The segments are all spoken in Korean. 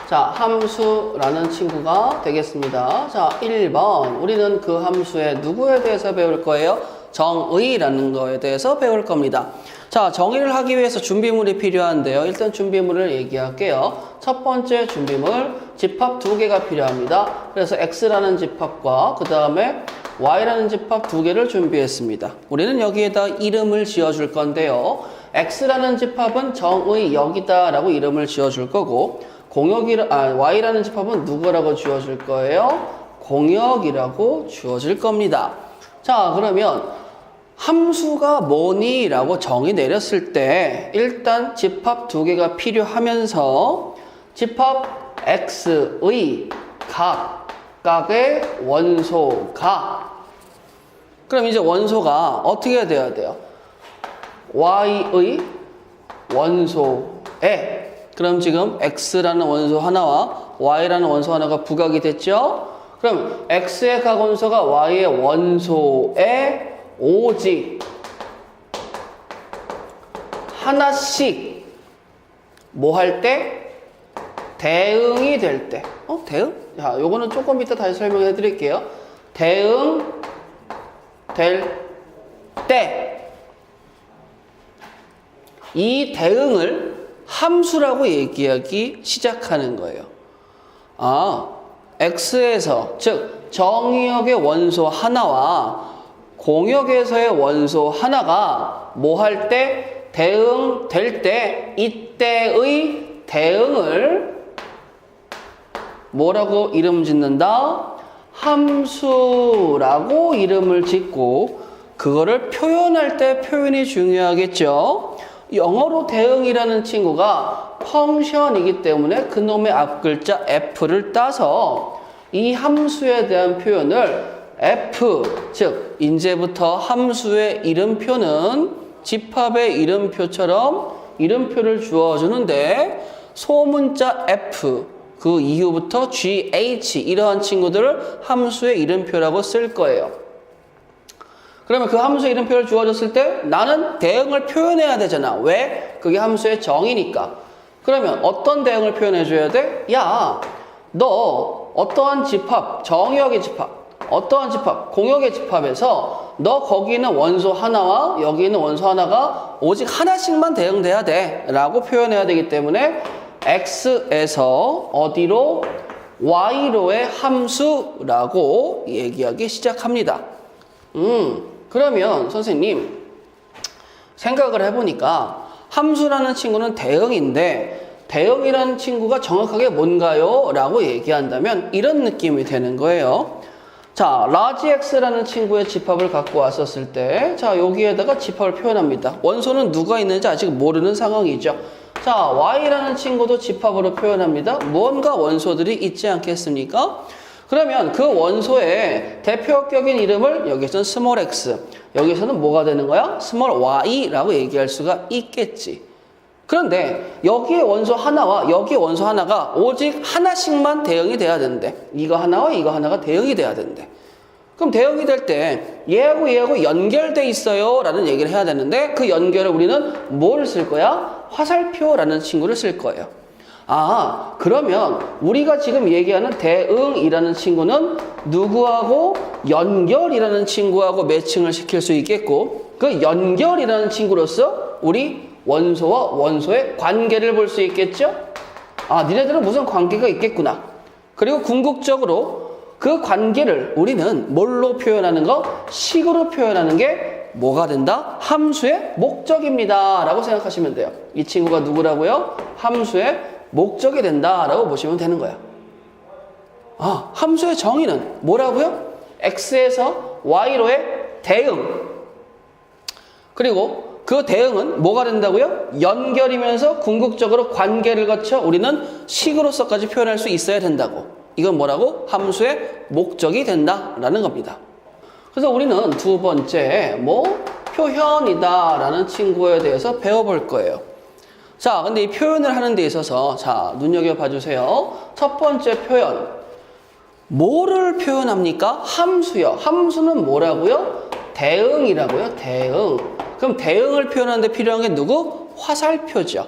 자, 함수라는 친구가 되겠습니다. 자, 1번. 우리는 그 함수의 누구에 대해서 배울 거예요? 정의라는 거에 대해서 배울 겁니다. 자, 정의를 하기 위해서 준비물이 필요한데요. 일단 준비물을 얘기할게요. 첫 번째 준비물, 집합 2개가 필요합니다. 그래서 x라는 집합과 그 다음에 y라는 집합 2개를 준비했습니다. 우리는 여기에다 이름을 지어줄 건데요. x라는 집합은 정의 여기다 라고 이름을 지어줄 거고, y라는 집합은 누구라고 지어줄 거예요? 공역이라고 지어질 겁니다. 자, 그러면 함수가 뭐니? 라고 정의 내렸을 때 일단 집합 2개가 필요하면서 집합 x의 각각의 원소가, 그럼 이제 원소가 어떻게 돼야 돼요? y의 원소에, 그럼 지금 x라는 원소 하나와 y라는 원소 하나가 부각이 됐죠? 그럼 x의 각원소가 y의 원소에 오직 하나씩 뭐 할 때? 대응이 될 때. 대응? 자, 요거는 조금 이따 다시 설명해 드릴게요. 대응 될 때. 이 대응을 함수라고 얘기하기 시작하는 거예요. x에서, 즉 정의역의 원소 하나와 공역에서의 원소 하나가 뭐 할 때? 대응될 때, 이때의 대응을 뭐라고 이름 짓는다? 함수라고 이름을 짓고, 그거를 표현할 때 표현이 중요하겠죠. 영어로 대응이라는 친구가 펑션이기 때문에 그놈의 앞글자 f를 따서 이 함수에 대한 표현을 f, 즉 이제부터 함수의 이름표는 집합의 이름표처럼 이름표를 주어주는데, 소문자 f, 그 이후부터 gh, 이러한 친구들을 함수의 이름표라고 쓸 거예요. 그러면 그 함수의 이름표를 주어졌을 때 나는 대응을 표현해야 되잖아. 왜? 그게 함수의 정의니까. 그러면 어떤 대응을 표현해 줘야 돼? 야, 너 어떠한 집합, 정의역의 집합, 어떠한 집합, 공역의 집합에서 너 거기 있는 원소 하나와 여기 있는 원소 하나가 오직 하나씩만 대응돼야 돼 라고 표현해야 되기 때문에 x에서 어디로? y로의 함수라고 얘기하기 시작합니다. 그러면 선생님 생각을 해보니까 함수라는 친구는 대응인데 대응이라는 친구가 정확하게 뭔가요? 라고 얘기한다면 이런 느낌이 되는 거예요. 자, 라지 x라는 친구의 집합을 갖고 왔었을 때, 자, 여기에다가 집합을 표현합니다. 원소는 누가 있는지 아직 모르는 상황이죠. 자, y라는 친구도 집합으로 표현합니다. 무언가 원소들이 있지 않겠습니까? 그러면 그 원소의 대표격인 이름을 여기서는 스몰 x, 여기서는 뭐가 되는 거야? 스몰 y라고 얘기할 수가 있겠지. 그런데 여기에 원소 하나와 여기에 원소 하나가 오직 하나씩만 대응이 돼야 되는데, 이거 하나와 이거 하나가 대응이 돼야 되는데, 그럼 대응이 될 때 얘하고 얘하고 연결돼 있어요 라는 얘기를 해야 되는데, 그 연결을 우리는 뭘 쓸 거야? 화살표라는 친구를 쓸 거예요. 그러면 우리가 지금 얘기하는 대응이라는 친구는 누구하고? 연결이라는 친구하고 매칭을 시킬 수 있겠고, 그 연결이라는 친구로서 우리 원소와 원소의 관계를 볼 수 있겠죠? 니네들은 무슨 관계가 있겠구나. 그리고 궁극적으로 그 관계를 우리는 뭘로 표현하는 거? 식으로 표현하는 게 뭐가 된다? 함수의 목적입니다 라고 생각하시면 돼요. 이 친구가 누구라고요? 함수의 목적이 된다라고 보시면 되는 거야. 함수의 정의는 뭐라고요? x에서 y로의 대응. 그리고 그 대응은 뭐가 된다고요? 연결이면서 궁극적으로 관계를 거쳐 우리는 식으로서까지 표현할 수 있어야 된다고. 이건 뭐라고? 함수의 목적이 된다라는 겁니다. 그래서 우리는 두 번째 표현이다 라는 친구에 대해서 배워볼 거예요. 자, 근데 이 표현을 하는 데 있어서, 자, 눈여겨봐 주세요. 첫 번째 표현. 뭐를 표현합니까? 함수요. 함수는 뭐라고요? 대응이라고요. 대응. 그럼 대응을 표현하는데 필요한 게 누구? 화살표죠.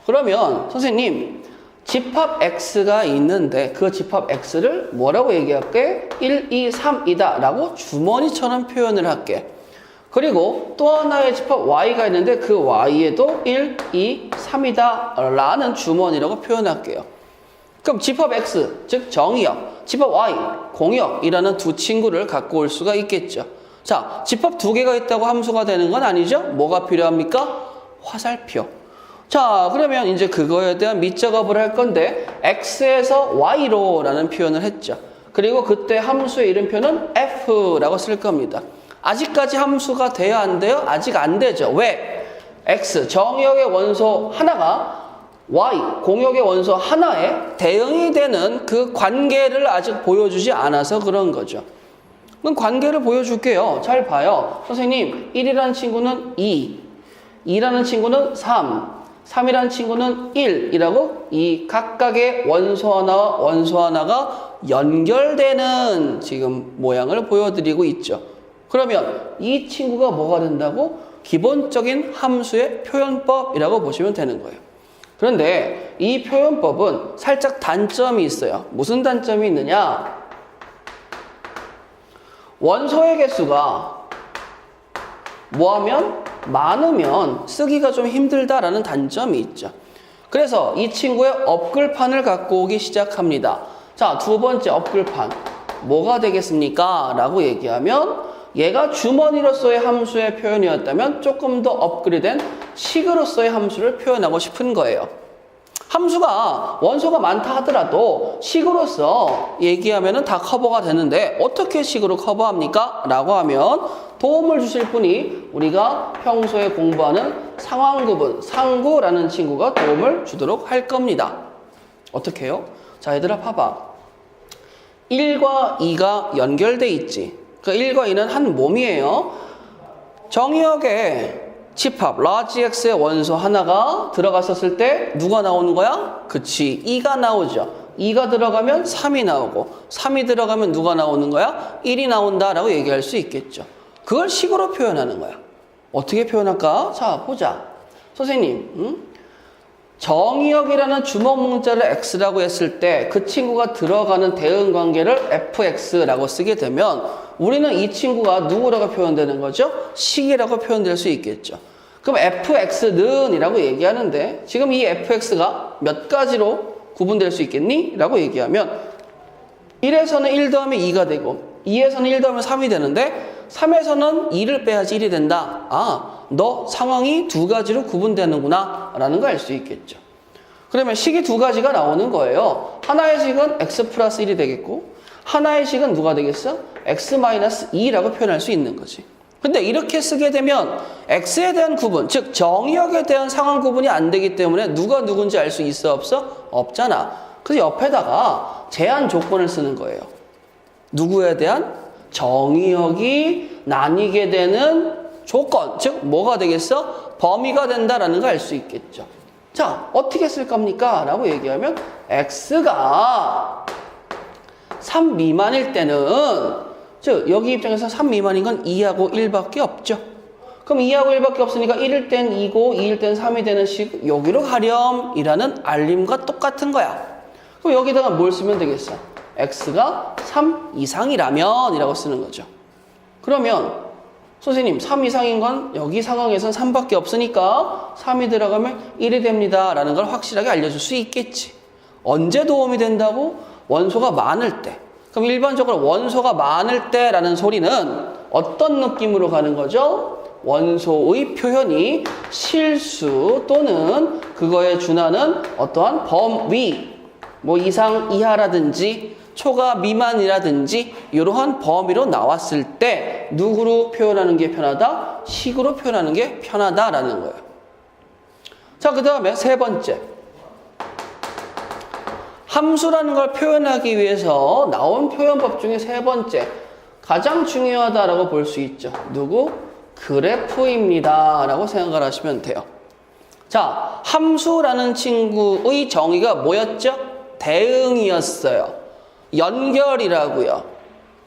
그러면 선생님 집합 x가 있는데 그 집합 x를 뭐라고 얘기할게? 1, 2, 3이다 라고 주머니처럼 표현을 할게. 그리고 또 하나의 집합 y가 있는데 그 y에도 1, 2, 3이다 라는 주머니라고 표현할게요. 그럼 집합 x, 즉 정의역, 집합 y, 공역이라는 두 친구를 갖고 올 수가 있겠죠. 자, 집합 두 개가 있다고 함수가 되는 건 아니죠? 뭐가 필요합니까? 화살표. 자, 그러면 이제 그거에 대한 밑작업을 할 건데 x에서 y로 라는 표현을 했죠. 그리고 그때 함수의 이름표는 f라고 쓸 겁니다. 아직까지 함수가 돼야 안 돼요? 아직 안 되죠. 왜? x, 정의역의 원소 하나가 y, 공역의 원소 하나에 대응이 되는 그 관계를 아직 보여주지 않아서 그런 거죠. 그럼 관계를 보여줄게요. 잘 봐요. 선생님, 1이라는 친구는 2, 2라는 친구는 3, 3이라는 친구는 1이라고 이 각각의 원소 하나와 원소 하나가 연결되는 지금 모양을 보여드리고 있죠. 그러면 이 친구가 뭐가 된다고? 기본적인 함수의 표현법이라고 보시면 되는 거예요. 그런데 이 표현법은 살짝 단점이 있어요. 무슨 단점이 있느냐? 원소의 개수가 뭐하면? 많으면 쓰기가 좀 힘들다라는 단점이 있죠. 그래서 이 친구의 업글판을 갖고 오기 시작합니다. 자, 두 번째 업글판. 뭐가 되겠습니까? 라고 얘기하면 얘가 주머니로서의 함수의 표현이었다면 조금 더 업그레이드된 식으로서의 함수를 표현하고 싶은 거예요. 함수가 원소가 많다 하더라도 식으로서 얘기하면 다 커버가 되는데 어떻게 식으로 커버합니까? 라고 하면 도움을 주실 분이 우리가 평소에 공부하는 상황구분, 상구라는 친구가 도움을 주도록 할 겁니다. 어떻게 해요? 자, 얘들아 봐봐. 1과 2가 연결돼 있지. 그 1과 2는 한 몸이에요. 정의역에 집합 large x의 원소 하나가 들어갔었을 때 누가 나오는 거야? 그치, 2가 나오죠. 2가 들어가면 3이 나오고 3이 들어가면 누가 나오는 거야? 1이 나온다라고 얘기할 수 있겠죠. 그걸 식으로 표현하는 거야. 어떻게 표현할까? 자, 보자. 선생님, 정의역이라는 주먹 문자를 x라고 했을 때 그 친구가 들어가는 대응 관계를 fx라고 쓰게 되면 우리는 이 친구가 누구라고 표현되는 거죠? 식이라고 표현될 수 있겠죠. 그럼 fx는 이라고 얘기하는데 지금 이 fx가 몇 가지로 구분될 수 있겠니? 라고 얘기하면 1에서는 1 더하면 2가 되고 2에서는 1 더하면 3이 되는데 3에서는 2를 빼야지 1이 된다. 아, 너 상황이 두 가지로 구분되는구나 라는 걸 알 수 있겠죠. 그러면 식이 두 가지가 나오는 거예요. 하나의 식은 x 플러스 1이 되겠고 하나의 식은 누가 되겠어? x 마이너스 2라고 표현할 수 있는 거지. 근데 이렇게 쓰게 되면 x에 대한 구분, 즉 정의역에 대한 상황 구분이 안 되기 때문에 누가 누군지 알 수 있어 없어? 없잖아. 그래서 옆에다가 제한 조건을 쓰는 거예요. 누구에 대한? 정의역이 나뉘게 되는 조건, 즉 뭐가 되겠어? 범위가 된다라는 걸 알 수 있겠죠. 자, 어떻게 쓸 겁니까? 라고 얘기하면 x가 3 미만일 때는, 즉 여기 입장에서 3 미만인 건 2하고 1밖에 없죠. 그럼 2하고 1밖에 없으니까 1일 땐 2고 2일 땐 3이 되는 식 여기로 가렴이라는 알림과 똑같은 거야. 그럼 여기다가 뭘 쓰면 되겠어? x가 3 이상이라면 이라고 쓰는 거죠. 그러면 선생님 3 이상인 건 여기 상황에선 3밖에 없으니까 3이 들어가면 1이 됩니다 라는 걸 확실하게 알려줄 수 있겠지. 언제 도움이 된다고? 원소가 많을 때. 그럼 일반적으로 원소가 많을 때라는 소리는 어떤 느낌으로 가는 거죠? 원소의 표현이 실수 또는 그거에 준하는 어떠한 범위, 뭐 이상 이하라든지 초과 미만이라든지 이러한 범위로 나왔을 때 누구로 표현하는 게 편하다? 식으로 표현하는 게 편하다라는 거예요. 자, 그 다음에 세 번째. 함수라는 걸 표현하기 위해서 나온 표현법 중에 세 번째. 가장 중요하다라고 볼 수 있죠. 누구? 그래프입니다. 라고 생각을 하시면 돼요. 자, 함수라는 친구의 정의가 뭐였죠? 대응이었어요. 연결이라고요.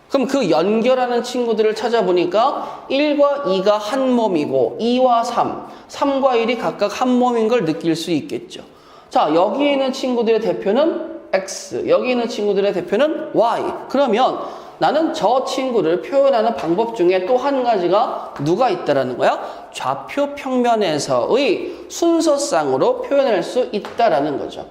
그럼 그 연결하는 친구들을 찾아보니까 1과 2가 한 몸이고 2와 3과 1이 각각 한 몸인 걸 느낄 수 있겠죠. 자, 여기 있는 친구들의 대표는 X, 여기 있는 친구들의 대표는 Y. 그러면 나는 저 친구를 표현하는 방법 중에 또 한 가지가 누가 있다라는 거야? 좌표 평면에서의 순서상으로 표현할 수 있다라는 거죠.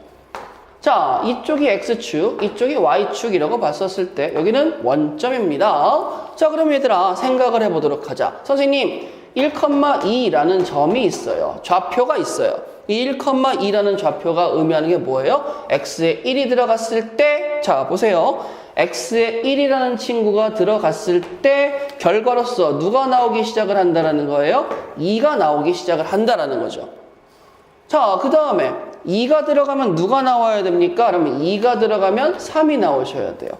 자, 이쪽이 X축, 이쪽이 Y축이라고 봤었을 때 여기는 원점입니다. 자, 그럼 얘들아 생각을 해보도록 하자. 선생님, 1,2라는 점이 있어요. 좌표가 있어요. 이 1,2라는 좌표가 의미하는 게 뭐예요? X에 1이 들어갔을 때, 자, 보세요. X에 1이라는 친구가 들어갔을 때 결과로서 누가 나오기 시작을 한다라는 거예요? 2가 나오기 시작을 한다라는 거죠. 자, 그 다음에 2가 들어가면 누가 나와야 됩니까? 그러면 2가 들어가면 3이 나오셔야 돼요.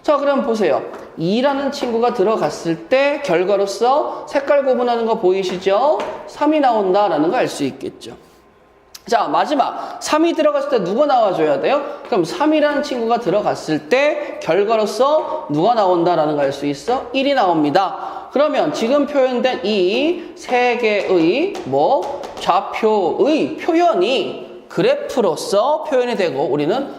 자, 그럼 보세요. 2라는 친구가 들어갔을 때 결과로서 색깔 구분하는 거 보이시죠? 3이 나온다라는 거 알 수 있겠죠. 자, 마지막 3이 들어갔을 때 누가 나와줘야 돼요? 그럼 3이라는 친구가 들어갔을 때 결과로서 누가 나온다라는 거 알 수 있어? 1이 나옵니다. 그러면 지금 표현된 이 세 개의 좌표의 표현이 그래프로서 표현이 되고 우리는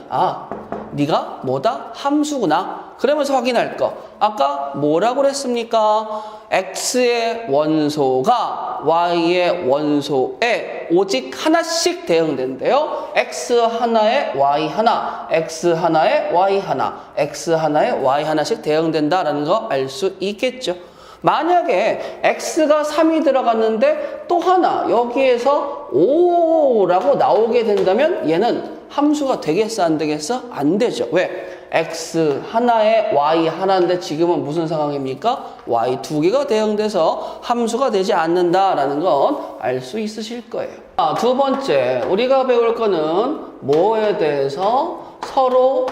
네가 뭐다? 함수구나. 그러면서 확인할 거. 아까 뭐라고 그랬습니까? X의 원소가 Y의 원소에 오직 하나씩 대응된대요. X 하나에 Y 하나, X 하나에 Y 하나, X 하나에 Y 하나씩 대응된다라는 거 알 수 있겠죠. 만약에 X가 3이 들어갔는데 또 하나 여기에서 5라고 나오게 된다면 얘는 함수가 되겠어 안 되겠어? 안 되죠. 왜? X 하나에 Y 하나인데 지금은 무슨 상황입니까? Y 두 개가 대응돼서 함수가 되지 않는다라는 건 알 수 있으실 거예요. 두 번째 우리가 배울 거는 뭐에 대해서 서로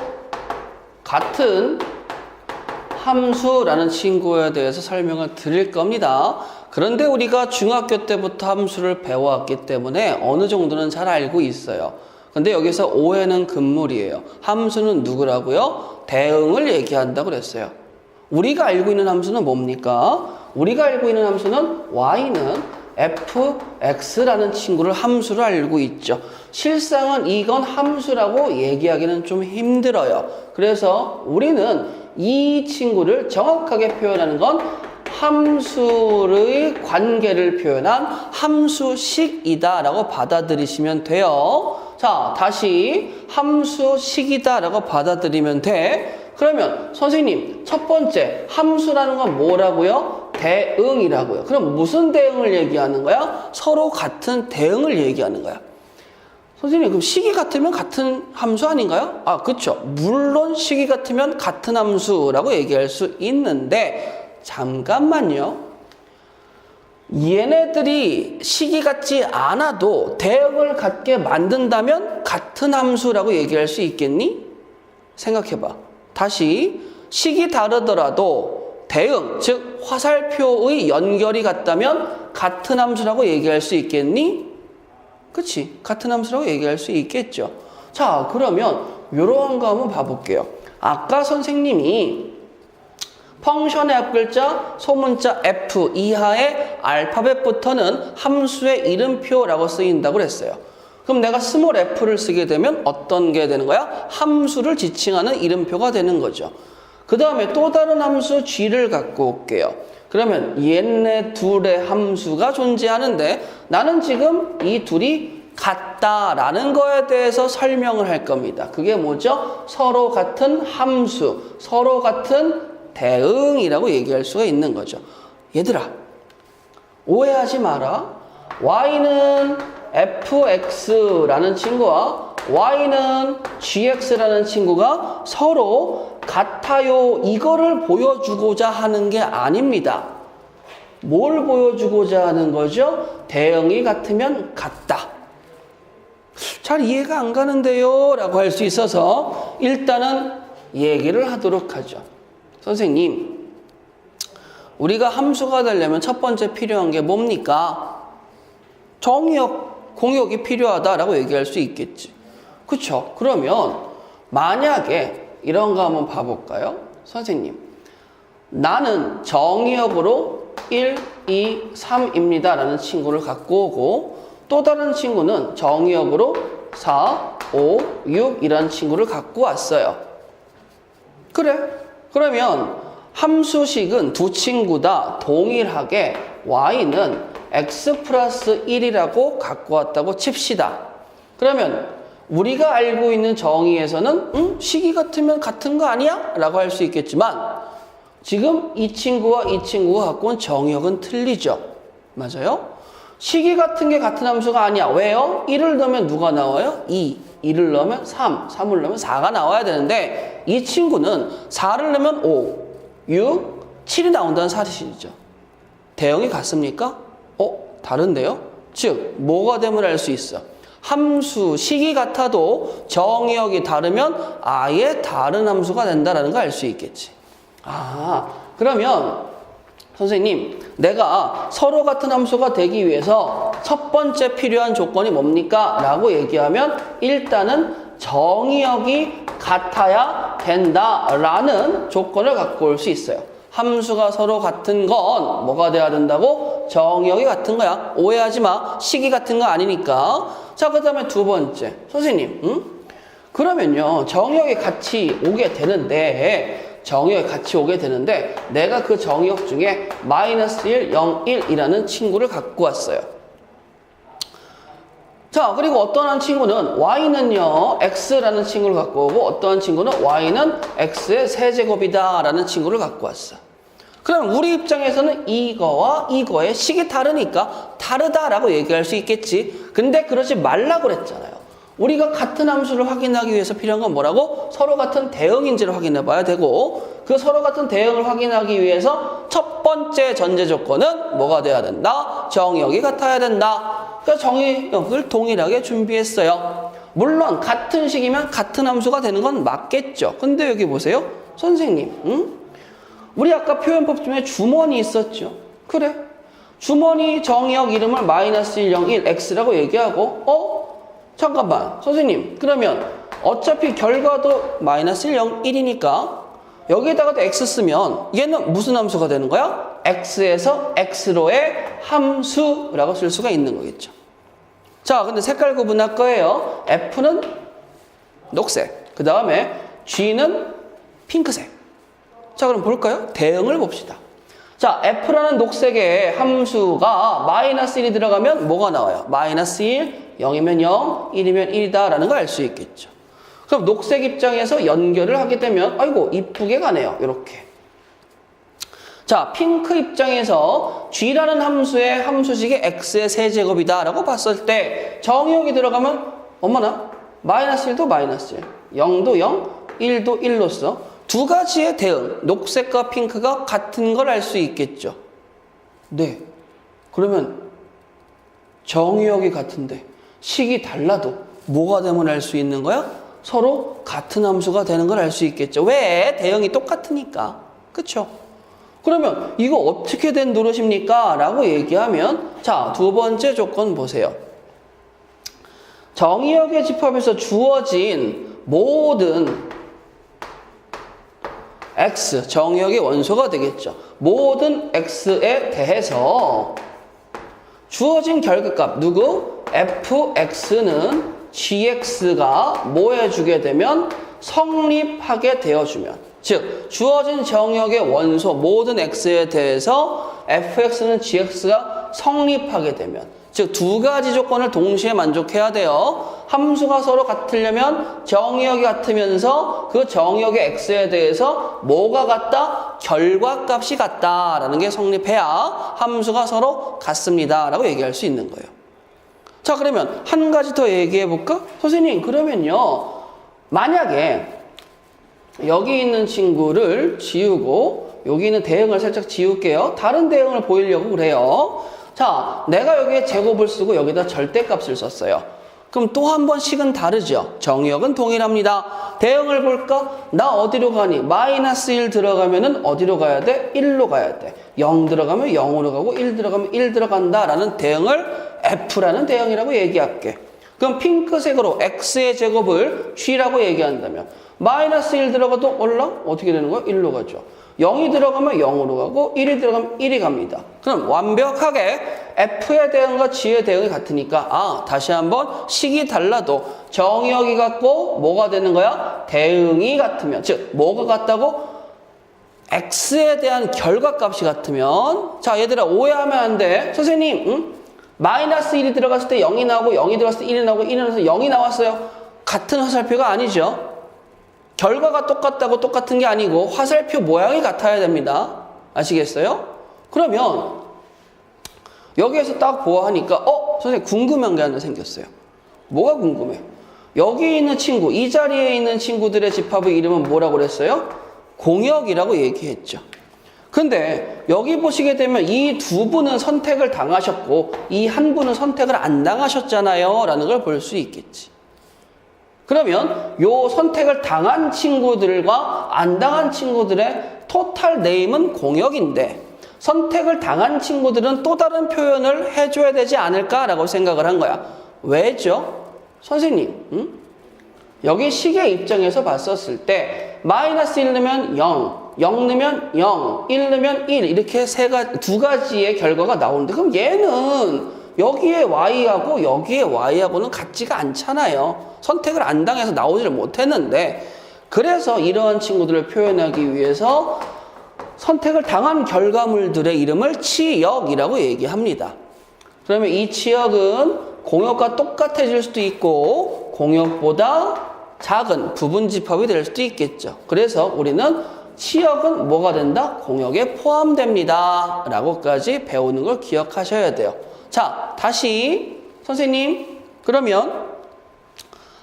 같은 함수라는 친구에 대해서 설명을 드릴 겁니다. 그런데 우리가 중학교 때부터 함수를 배워왔기 때문에 어느 정도는 잘 알고 있어요. 근데 여기서 오해는 금물이에요. 함수는 누구라고요? 대응을 얘기한다고 그랬어요. 우리가 알고 있는 함수는 뭡니까? 우리가 알고 있는 함수는 y는 fx라는 친구를 함수로 알고 있죠. 실상은 이건 함수라고 얘기하기는 좀 힘들어요. 그래서 우리는 이 친구를 정확하게 표현하는 건 함수의 관계를 표현한 함수식이다라고 받아들이시면 돼요. 자, 다시 함수식이다라고 받아들이면 돼. 그러면 선생님, 첫 번째 함수라는 건 뭐라고요? 대응이라고요. 그럼 무슨 대응을 얘기하는 거야? 서로 같은 대응을 얘기하는 거야. 선생님, 그럼 식이 같으면 같은 함수 아닌가요? 그렇죠. 물론 식이 같으면 같은 함수라고 얘기할 수 있는데 잠깐만요. 얘네들이 식이 같지 않아도 대응을 같게 만든다면 같은 함수라고 얘기할 수 있겠니? 생각해봐. 다시 식이 다르더라도 대응, 즉 화살표의 연결이 같다면 같은 함수라고 얘기할 수 있겠니? 그치? 같은 함수라고 얘기할 수 있겠죠. 자, 그러면 이런 거 한번 봐볼게요. 아까 선생님이 펑션의 앞글자, 소문자 F 이하의 알파벳부터는 함수의 이름표라고 쓰인다고 그랬어요. 그럼 내가 스몰 f를 쓰게 되면 어떤 게 되는 거야? 함수를 지칭하는 이름표가 되는 거죠. 그 다음에 또 다른 함수 g를 갖고 올게요. 그러면 얘네 둘의 함수가 존재하는데 나는 지금 이 둘이 같다라는 거에 대해서 설명을 할 겁니다. 그게 뭐죠? 서로 같은 함수, 서로 같은 대응이라고 얘기할 수가 있는 거죠. 얘들아, 오해하지 마라. y는 fx라는 친구와 y는 gx라는 친구가 서로 같아요. 이거를 보여주고자 하는 게 아닙니다. 뭘 보여주고자 하는 거죠? 대응이 같으면 같다. 잘 이해가 안 가는데요? 라고 할 수 있어서 일단은 얘기를 하도록 하죠. 선생님, 우리가 함수가 되려면 첫 번째 필요한 게 뭡니까? 정의역, 공역이 필요하다라고 얘기할 수 있겠지. 그쵸? 그러면 만약에 이런 거 한번 봐볼까요? 선생님, 나는 정의역으로 1, 2, 3입니다 라는 친구를 갖고 오고 또 다른 친구는 정의역으로 4, 5, 6이라는 친구를 갖고 왔어요. 그래? 그러면 함수식은 두 친구 다 동일하게 y는 x 플러스 1이라고 갖고 왔다고 칩시다. 그러면 우리가 알고 있는 정의에서는 식이 같으면 같은 거 아니야? 라고 할 수 있겠지만 지금 이 친구와 이 친구가 갖고 온 정의역은 틀리죠. 맞아요? 식이 같은 게 같은 함수가 아니야. 왜요? 1을 넣으면 누가 나와요? 2. 2를 넣으면 3. 3을 넣으면 4가 나와야 되는데 이 친구는 4를 넣으면 5, 6, 7이 나온다는 사실이죠. 대형이 같습니까? 다른데요? 즉, 뭐가 되면 알 수 있어? 함수, 식이 같아도 정의역이 다르면 아예 다른 함수가 된다는 걸 알 수 있겠지. 그러면 선생님, 내가 서로 같은 함수가 되기 위해서 첫 번째 필요한 조건이 뭡니까? 라고 얘기하면 일단은 정의역이 같아야 된다라는 조건을 갖고 올 수 있어요. 함수가 서로 같은 건 뭐가 돼야 된다고? 정의역이 같은 거야. 오해하지 마. 식이 같은 거 아니니까. 자, 그 다음에 두 번째. 선생님, 그러면요. 정의역이 같이 오게 되는데 내가 그 정의역 중에 -1, 0, 1이라는 친구를 갖고 왔어요. 자, 그리고 어떠한 친구는 y는요, x라는 친구를 갖고 오고 어떠한 친구는 y는 x의 세제곱이다 라는 친구를 갖고 왔어. 그럼 우리 입장에서는 이거와 이거의 식이 다르니까 다르다라고 얘기할 수 있겠지. 근데 그러지 말라고 그랬잖아요. 우리가 같은 함수를 확인하기 위해서 필요한 건 뭐라고? 서로 같은 대응인지를 확인해 봐야 되고 그 서로 같은 대응을 확인하기 위해서 첫 번째 전제 조건은 뭐가 돼야 된다? 정의역이 같아야 된다. 그러니까 정의역을 동일하게 준비했어요. 물론 같은 식이면 같은 함수가 되는 건 맞겠죠. 근데 여기 보세요. 선생님, 우리 아까 표현법 중에 주머니 있었죠. 그래. 주머니 정의역 이름을 -1, 0, 1, x라고 얘기하고 잠깐만. 선생님, 그러면 어차피 결과도 -1, 0, 1이니까 여기에다가도 x 쓰면 얘는 무슨 함수가 되는 거야? x에서 x로의 함수라고 쓸 수가 있는 거겠죠. 자, 근데 색깔 구분할 거예요. F는 녹색, 그 다음에 G는 핑크색. 자, 그럼 볼까요? 대응을 봅시다. 자, F라는 녹색의 함수가 -1이 들어가면 뭐가 나와요? -1, 0이면 0, 1이면 1이다 라는 걸 알 수 있겠죠. 그럼 녹색 입장에서 연결을 하게 되면 아이고 이쁘게 가네요. 이렇게. 자, 핑크 입장에서 G라는 함수의 함수식이 x의 세제곱이다 라고 봤을 때 정의역이 들어가면 어머나 -1도 -1, 0도 0, 1도 1로서 두 가지의 대응, 녹색과 핑크가 같은 걸 알 수 있겠죠. 네. 그러면 정의역이 같은데 식이 달라도 뭐가 되면 알 수 있는 거야? 서로 같은 함수가 되는 걸 알 수 있겠죠. 왜? 대응이 똑같으니까. 그쵸? 그러면 이거 어떻게 된 노릇입니까? 라고 얘기하면 자, 두 번째 조건 보세요. 정의역의 집합에서 주어진 모든 x, 정의역의 원소가 되겠죠. 모든 x에 대해서 주어진 결과값 누구? fx는 gx가 뭐 해주게 되면 성립하게 되어주면, 즉 주어진 정의역의 원소 모든 x에 대해서 fx는 gx가 성립하게 되면, 즉 두 가지 조건을 동시에 만족해야 돼요. 함수가 서로 같으려면 정의역이 같으면서 그 정의역의 x에 대해서 뭐가 같다? 결과값이 같다라는 게 성립해야 함수가 서로 같습니다 라고 얘기할 수 있는 거예요. 자, 그러면 한 가지 더 얘기해 볼까? 선생님, 그러면요, 만약에 여기 있는 친구를 지우고 여기 있는 대응을 살짝 지울게요. 다른 대응을 보이려고 그래요. 자, 내가 여기에 제곱을 쓰고 여기다 절대값을 썼어요. 그럼 또 한 번 식은 다르죠. 정의역은 동일합니다. 대응을 볼까? 나 어디로 가니? -1 들어가면은 어디로 가야 돼? 1로 가야 돼. 0 들어가면 0으로 가고 1 들어가면 1 들어간다 라는 대응을 F라는 대응이라고 얘기할게. 그럼 핑크색으로 X의 제곱을 G라고 얘기한다면 -1 들어가도 올라? 어떻게 되는 거야? 1로 가죠. 0이 들어가면 0으로 가고 1이 들어가면 1이 갑니다. 그럼 완벽하게 F의 대응과 G의 대응이 같으니까 다시 한번 식이 달라도 정의역이 같고 뭐가 되는 거야? 대응이 같으면, 즉 뭐가 같다고? X에 대한 결과값이 같으면. 자, 얘들아 오해하면 안 돼. 선생님 마이너스 1이 들어갔을 때 0이 나오고 0이 들어갔을 때 1이 나오고 1이 나와서 0이 나왔어요. 같은 화살표가 아니죠. 결과가 똑같은 게 아니고 화살표 모양이 같아야 됩니다. 아시겠어요? 그러면 여기에서 딱 보아하니까 선생님 궁금한 게 하나 생겼어요. 뭐가 궁금해? 여기 있는 친구, 이 자리에 있는 친구들의 집합의 이름은 뭐라고 그랬어요? 공역이라고 얘기했죠. 근데 여기 보시게 되면 이 두 분은 선택을 당하셨고 이 한 분은 선택을 안 당하셨잖아요 라는 걸 볼 수 있겠지. 그러면 요 선택을 당한 친구들과 안 당한 친구들의 토탈 네임은 공역인데 선택을 당한 친구들은 또 다른 표현을 해줘야 되지 않을까라고 생각을 한 거야. 왜죠? 선생님, 여기 식의 입장에서 봤었을 때 마이너스 1 넣으면 0, 0 넣으면 0, 1 넣으면 1 이렇게 두 가지의 결과가 나오는데 그럼 얘는 여기에 y하고 여기에 y하고는 같지가 않잖아요. 선택을 안 당해서 나오지를 못했는데 그래서 이러한 친구들을 표현하기 위해서 선택을 당한 결과물들의 이름을 치역이라고 얘기합니다. 그러면 이 치역은 공역과 똑같아질 수도 있고 공역보다 작은 부분 집합이 될 수도 있겠죠. 그래서 우리는 치역은 뭐가 된다? 공역에 포함됩니다. 라고까지 배우는 걸 기억하셔야 돼요. 자, 다시 선생님 그러면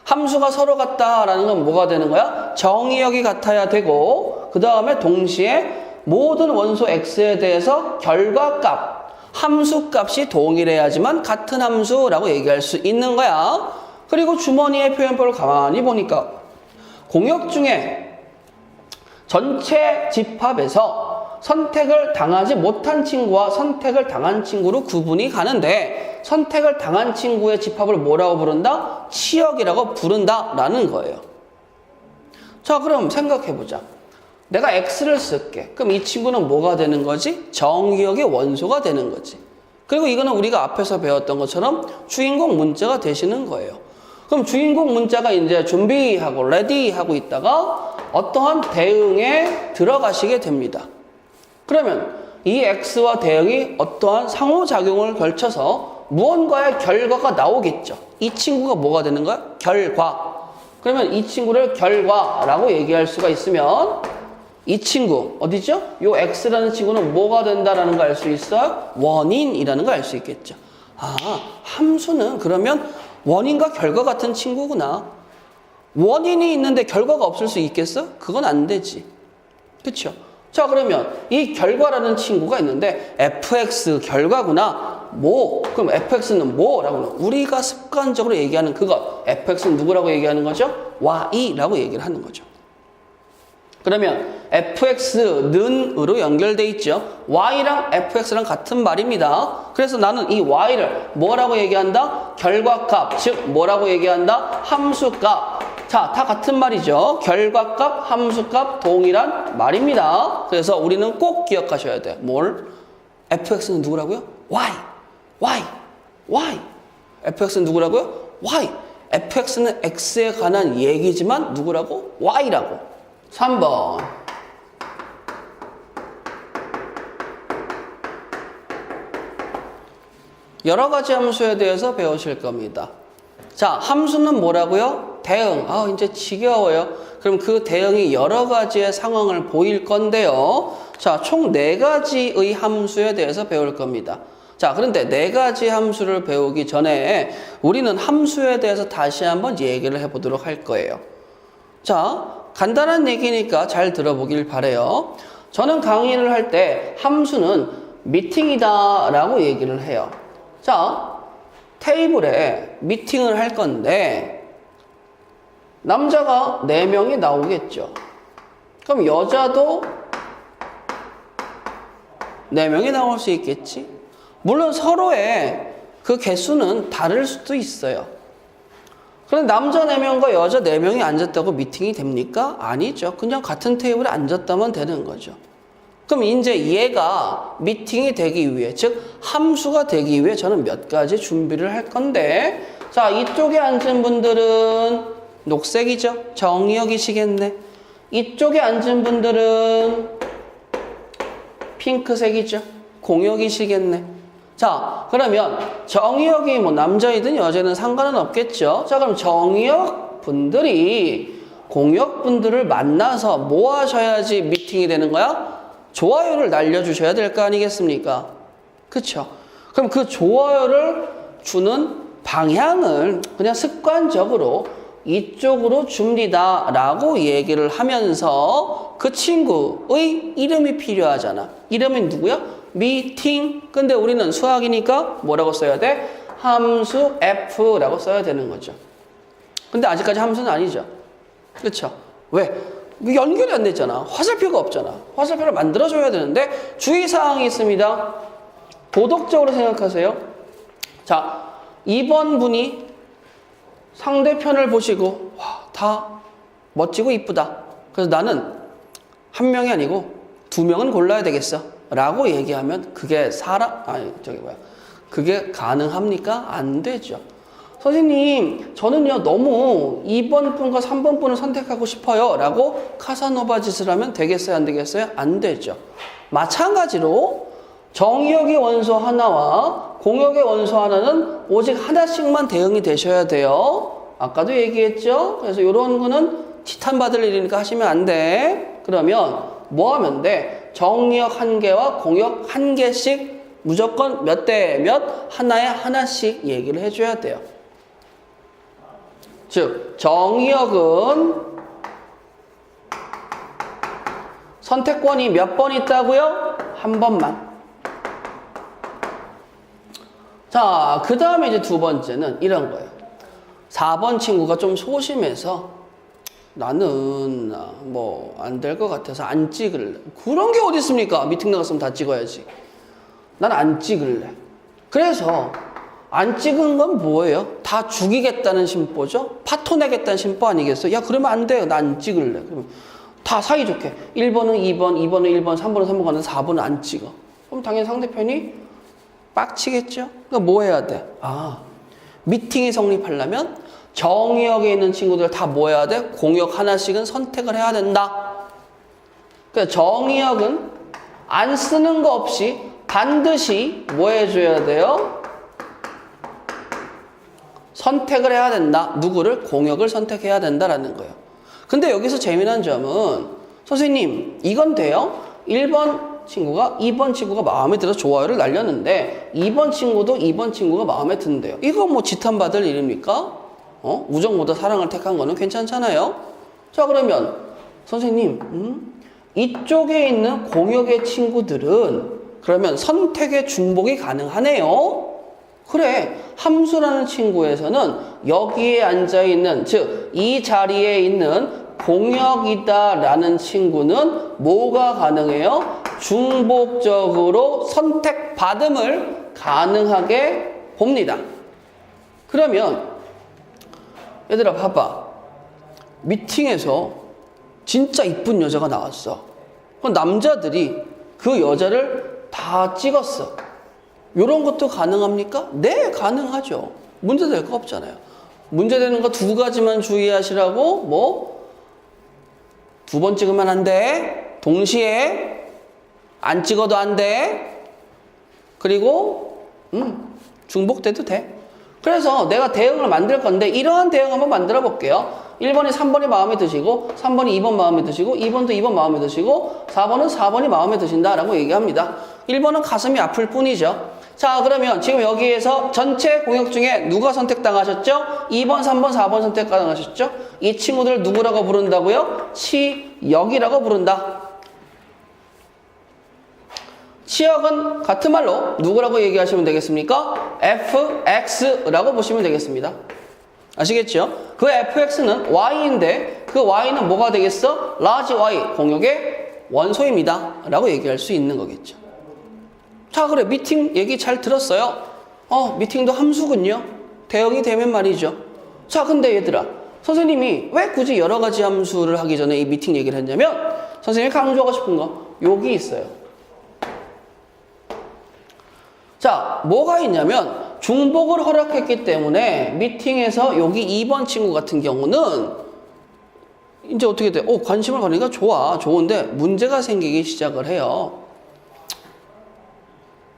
함수가 서로 같다라는 건 뭐가 되는 거야? 정의역이 같아야 되고 그 다음에 동시에 모든 원소 x에 대해서 결과값, 함수값이 동일해야지만 같은 함수라고 얘기할 수 있는 거야. 그리고 주머니의 표현법을 가만히 보니까 공역 중에 전체 집합에서 선택을 당하지 못한 친구와 선택을 당한 친구로 구분이 가는데 선택을 당한 친구의 집합을 뭐라고 부른다? 치역이라고 부른다라는 거예요. 자, 그럼 생각해보자. 내가 x를 쓸게. 그럼 이 친구는 뭐가 되는 거지? 정의역의 원소가 되는 거지. 그리고 이거는 우리가 앞에서 배웠던 것처럼 주인공 문자가 되시는 거예요. 그럼 주인공 문자가 이제 준비하고 레디하고 있다가 어떠한 대응에 들어가시게 됩니다. 그러면 이 x와 대응이 어떠한 상호작용을 걸쳐서 무언가의 결과가 나오겠죠. 이 친구가 뭐가 되는 거야? 결과. 그러면 이 친구를 결과라고 얘기할 수가 있으면 이 친구 어디죠? 요 x라는 친구는 뭐가 된다라는 걸 알 수 있어요? 원인이라는 걸 알 수 있겠죠. 함수는 그러면 원인과 결과 같은 친구구나. 원인이 있는데 결과가 없을 수 있겠어? 그건 안 되지. 그렇죠? 자, 그러면 이 결과라는 친구가 있는데 fx 결과구나. 그럼 fx는 뭐라고? 우리가 습관적으로 얘기하는 그것. fx는 누구라고 얘기하는 거죠? y라고 얘기를 하는 거죠. 그러면 fx는 으로 연결돼 있죠. y랑 fx랑 같은 말입니다. 그래서 나는 이 y를 뭐라고 얘기한다? 결과값, 즉 뭐라고 얘기한다? 함수값. 자, 다 같은 말이죠. 결과값, 함수값 동일한 말입니다. 그래서 우리는 꼭 기억하셔야 돼요. 뭘? fx는 누구라고요? y. fx는 누구라고요? y. fx는 x에 관한 얘기지만 누구라고? y라고. 3번. 여러 가지 함수에 대해서 배우실 겁니다. 자, 함수는 뭐라고요? 대응. 이제 지겨워요. 그럼 그 대응이 여러 가지의 상황을 보일 건데요. 자, 총 4가지의 함수에 대해서 배울 겁니다. 자, 그런데 4가지 함수를 배우기 전에 우리는 함수에 대해서 다시 한번 얘기를 해보도록 할 거예요. 자, 간단한 얘기니까 잘 들어보길 바래요. 저는 강의를 할 때 함수는 미팅이다 라고 얘기를 해요. 자, 테이블에 미팅을 할 건데 남자가 4명이 나오겠죠. 그럼 여자도 4명이 나올 수 있겠지. 물론 서로의 그 개수는 다를 수도 있어요. 그런데 남자 4명과 여자 4명이 앉았다고 미팅이 됩니까? 아니죠. 그냥 같은 테이블에 앉았다면 되는 거죠. 그럼 이제 얘가 미팅이 되기 위해, 즉 함수가 되기 위해 저는 몇 가지 준비를 할 건데, 자, 이쪽에 앉은 분들은 녹색이죠? 정의역이시겠네. 이쪽에 앉은 분들은 핑크색이죠? 공역이시겠네. 자, 그러면 정의역이 뭐 남자이든 여자든 상관은 없겠죠? 자, 그럼 정의역 분들이 공역 분들을 만나서 뭐 하셔야지 미팅이 되는 거야? 좋아요를 날려주셔야 될 거 아니겠습니까? 그쵸? 그럼 그 좋아요를 주는 방향을 그냥 습관적으로 이쪽으로 줍니다 라고 얘기를 하면서 그 친구의 이름이 필요하잖아. 이름이 누구야? 미팅. 근데 우리는 수학이니까 뭐라고 써야 돼? 함수 F라고 써야 되는 거죠. 근데 아직까지 함수는 아니죠. 그렇죠? 왜? 연결이 안 됐잖아. 화살표가 없잖아. 화살표를 만들어줘야 되는데 주의사항이 있습니다. 도덕적으로 생각하세요. 자, 2번 분이 상대편을 보시고 와, 다 멋지고 이쁘다. 그래서 나는 한 명이 아니고 2명은 골라야 되겠어 라고 얘기하면 그게 그게 가능합니까? 안 되죠. 선생님, 저는요 너무 2번 분과 3번 분을 선택하고 싶어요 라고 카사노바 짓을 하면 되겠어요? 안 되겠어요? 안 되죠. 마찬가지로 정의역의 원소 하나와 공역의 원소 하나는 오직 하나씩만 대응이 되셔야 돼요. 아까도 얘기했죠? 그래서 이런 거는 지탄받을 일이니까 하시면 안 돼. 그러면 뭐 하면 돼? 정의역 1개와 공역 1개씩 무조건 몇 대 몇 하나에 하나씩 얘기를 해줘야 돼요. 즉 정의역은 선택권이 몇 번 있다고요? 한 번만. 자, 그 다음에 이제 두 번째는 이런 거예요. 4번 친구가 좀 소심해서 나는 뭐 안 될 것 같아서 안 찍을래. 그런 게 어디 있습니까? 미팅 나갔으면 다 찍어야지. 난 안 찍을래. 그래서 안 찍은 건 뭐예요? 다 죽이겠다는 심보죠? 파토내겠다는 심보 아니겠어요? 야, 그러면 안 돼요. 나 안 찍을래. 그러면 다 사이좋게 1번은 2번, 2번은 1번, 3번은 3번 가는데 4번은 안 찍어. 그럼 당연히 상대편이 빡치겠죠? 그러니까 뭐 해야 돼? 미팅이 성립하려면 정의역에 있는 친구들 다 뭐 해야 돼? 공역 하나씩은 선택을 해야 된다. 그러니까 정의역은 안 쓰는 거 없이 반드시 뭐 해줘야 돼요? 선택을 해야 된다. 누구를? 공역을 선택해야 된다라는 거예요. 근데 여기서 재미난 점은 선생님 이건 돼요? 1번 친구가 2번 친구가 마음에 들어서 좋아요를 날렸는데 2번 친구도 2번 친구가 마음에 든대요. 이거 뭐 지탄받을 일입니까? 우정보다 사랑을 택한 거는 괜찮잖아요. 자, 그러면 선생님 이쪽에 있는 공역의 친구들은 그러면 선택의 중복이 가능하네요. 그래, 함수라는 친구에서는 여기에 앉아있는, 즉 이 자리에 있는 공역이다라는 친구는 뭐가 가능해요? 중복적으로 선택받음을 가능하게 봅니다. 그러면 얘들아 봐봐. 미팅에서 진짜 이쁜 여자가 나왔어. 그럼 남자들이 그 여자를 다 찍었어. 이런 것도 가능합니까? 네, 가능하죠. 문제될 거 없잖아요. 문제되는 거 두 가지만 주의하시라고. 뭐 2번 찍으면 안 돼. 동시에 안 찍어도 안 돼. 그리고 중복돼도 돼. 그래서 내가 대응을 만들 건데 이러한 대응 한번 만들어 볼게요. 1번이 3번이 마음에 드시고 3번이 2번 마음에 드시고 2번도 2번 마음에 드시고 4번은 4번이 마음에 드신다라고 얘기합니다. 1번은 가슴이 아플 뿐이죠. 자, 그러면 지금 여기에서 전체 공역 중에 누가 선택당하셨죠? 2번, 3번, 4번 선택당하셨죠? 이 친구들 누구라고 부른다고요? 치역이라고 부른다. 치역은 같은 말로 누구라고 얘기하시면 되겠습니까? fx라고 보시면 되겠습니다. 아시겠죠? 그 fx는 y인데 그 y는 뭐가 되겠어? large y, 공역의 원소입니다 라고 얘기할 수 있는 거겠죠. 자, 그래, 미팅 얘기 잘 들었어요. 미팅도 함수군요. 대응이 되면 말이죠. 자, 근데 얘들아, 선생님이 왜 굳이 여러 가지 함수를 하기 전에 이 미팅 얘기를 했냐면 선생님이 강조하고 싶은 거 여기 있어요. 자, 뭐가 있냐면 중복을 허락했기 때문에 미팅에서 여기 2번 친구 같은 경우는 이제 어떻게 돼? 관심을 가니까 좋은데 문제가 생기기 시작을 해요.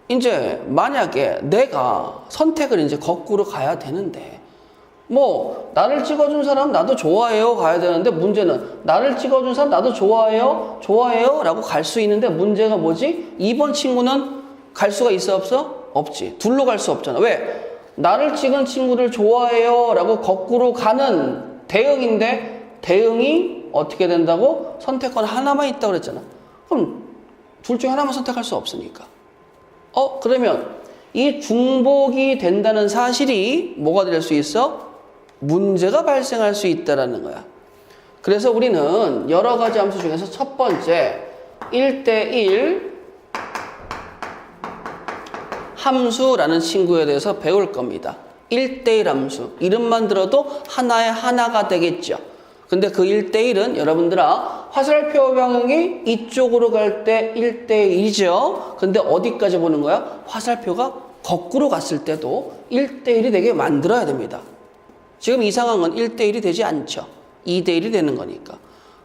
이제 만약에 내가 선택을 이제 거꾸로 가야 되는데 나를 찍어준 사람 나도 좋아해요 가야 되는데 문제는 나를 찍어준 사람 나도 좋아해요 라고 갈 수 있는데 문제가 뭐지? 2번 친구는 갈 수가 있어 없어? 없지. 둘로 갈 수 없잖아. 왜? 나를 찍은 친구를 좋아해요 라고 거꾸로 가는 대응인데 대응이 어떻게 된다고? 선택권 하나만 있다고 그랬잖아. 그럼 둘 중에 하나만 선택할 수 없으니까. 그러면 이 중복이 된다는 사실이 뭐가 될 수 있어? 문제가 발생할 수 있다라는 거야. 그래서 우리는 여러 가지 함수 중에서 첫 번째 1대1 함수라는 친구에 대해서 배울 겁니다. 1대1 함수. 이름만 들어도 하나의 하나가 되겠죠. 근데 그 1대1은 여러분들아 화살표 방향이 이쪽으로 갈 때 1대1이죠. 근데 어디까지 보는 거야? 화살표가 거꾸로 갔을 때도 1대1이 되게 만들어야 됩니다. 지금 이 상황은 1대1이 되지 않죠. 2대1이 되는 거니까.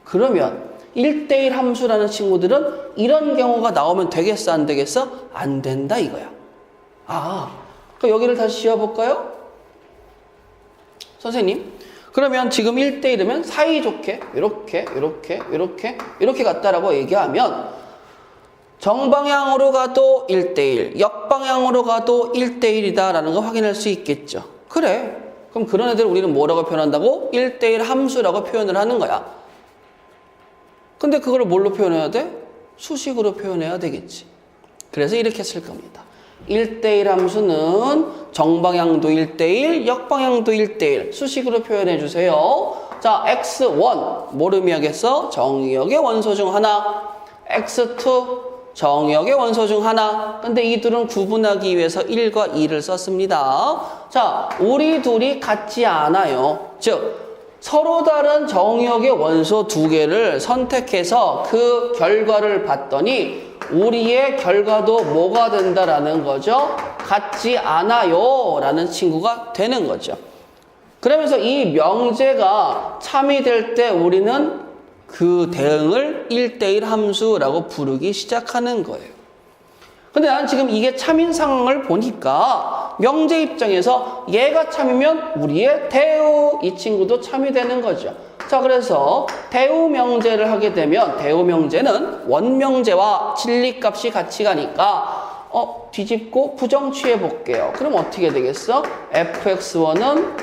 그러면 1대1 함수라는 친구들은 이런 경우가 나오면 되겠어 안 되겠어? 안 된다 이거야. 그럼 여기를 다시 지어볼까요? 선생님, 그러면 지금 1대1이면 사이좋게 이렇게 갔다라고 얘기하면 정방향으로 가도 1대1, 역방향으로 가도 1대1이다 라는 거 확인할 수 있겠죠. 그래. 그럼 그런 애들 우리는 뭐라고 표현한다고? 1대1 함수라고 표현을 하는 거야. 근데 그걸 뭘로 표현해야 돼? 수식으로 표현해야 되겠지. 그래서 이렇게 쓸 겁니다. 1대1 함수는 정방향도 1대1, 역방향도 1대1 수식으로 표현해 주세요. 자, x1 뭘 의미하겠어? 정의역의 원소 중 하나. x2 정의역의 원소 중 하나. 근데 이 둘은 구분하기 위해서 1과 2를 썼습니다. 자, 우리 둘이 같지 않아요. 즉 서로 다른 정의역의 원소 두 개를 선택해서 그 결과를 봤더니 우리의 결과도 뭐가 된다라는 거죠? 같지 않아요 라는 친구가 되는 거죠. 그러면서 이 명제가 참이 될 때 우리는 그 대응을 1대1 함수라고 부르기 시작하는 거예요. 근데 난 지금 이게 참인 상황을 보니까 명제 입장에서 얘가 참이면 우리의 대우 이 친구도 참이 되는 거죠. 자, 그래서 대우 명제를 하게 되면 대우 명제는 원명제와 진리값이 같이 가니까 뒤집고 부정 취해 볼게요. 그럼 어떻게 되겠어? fx1은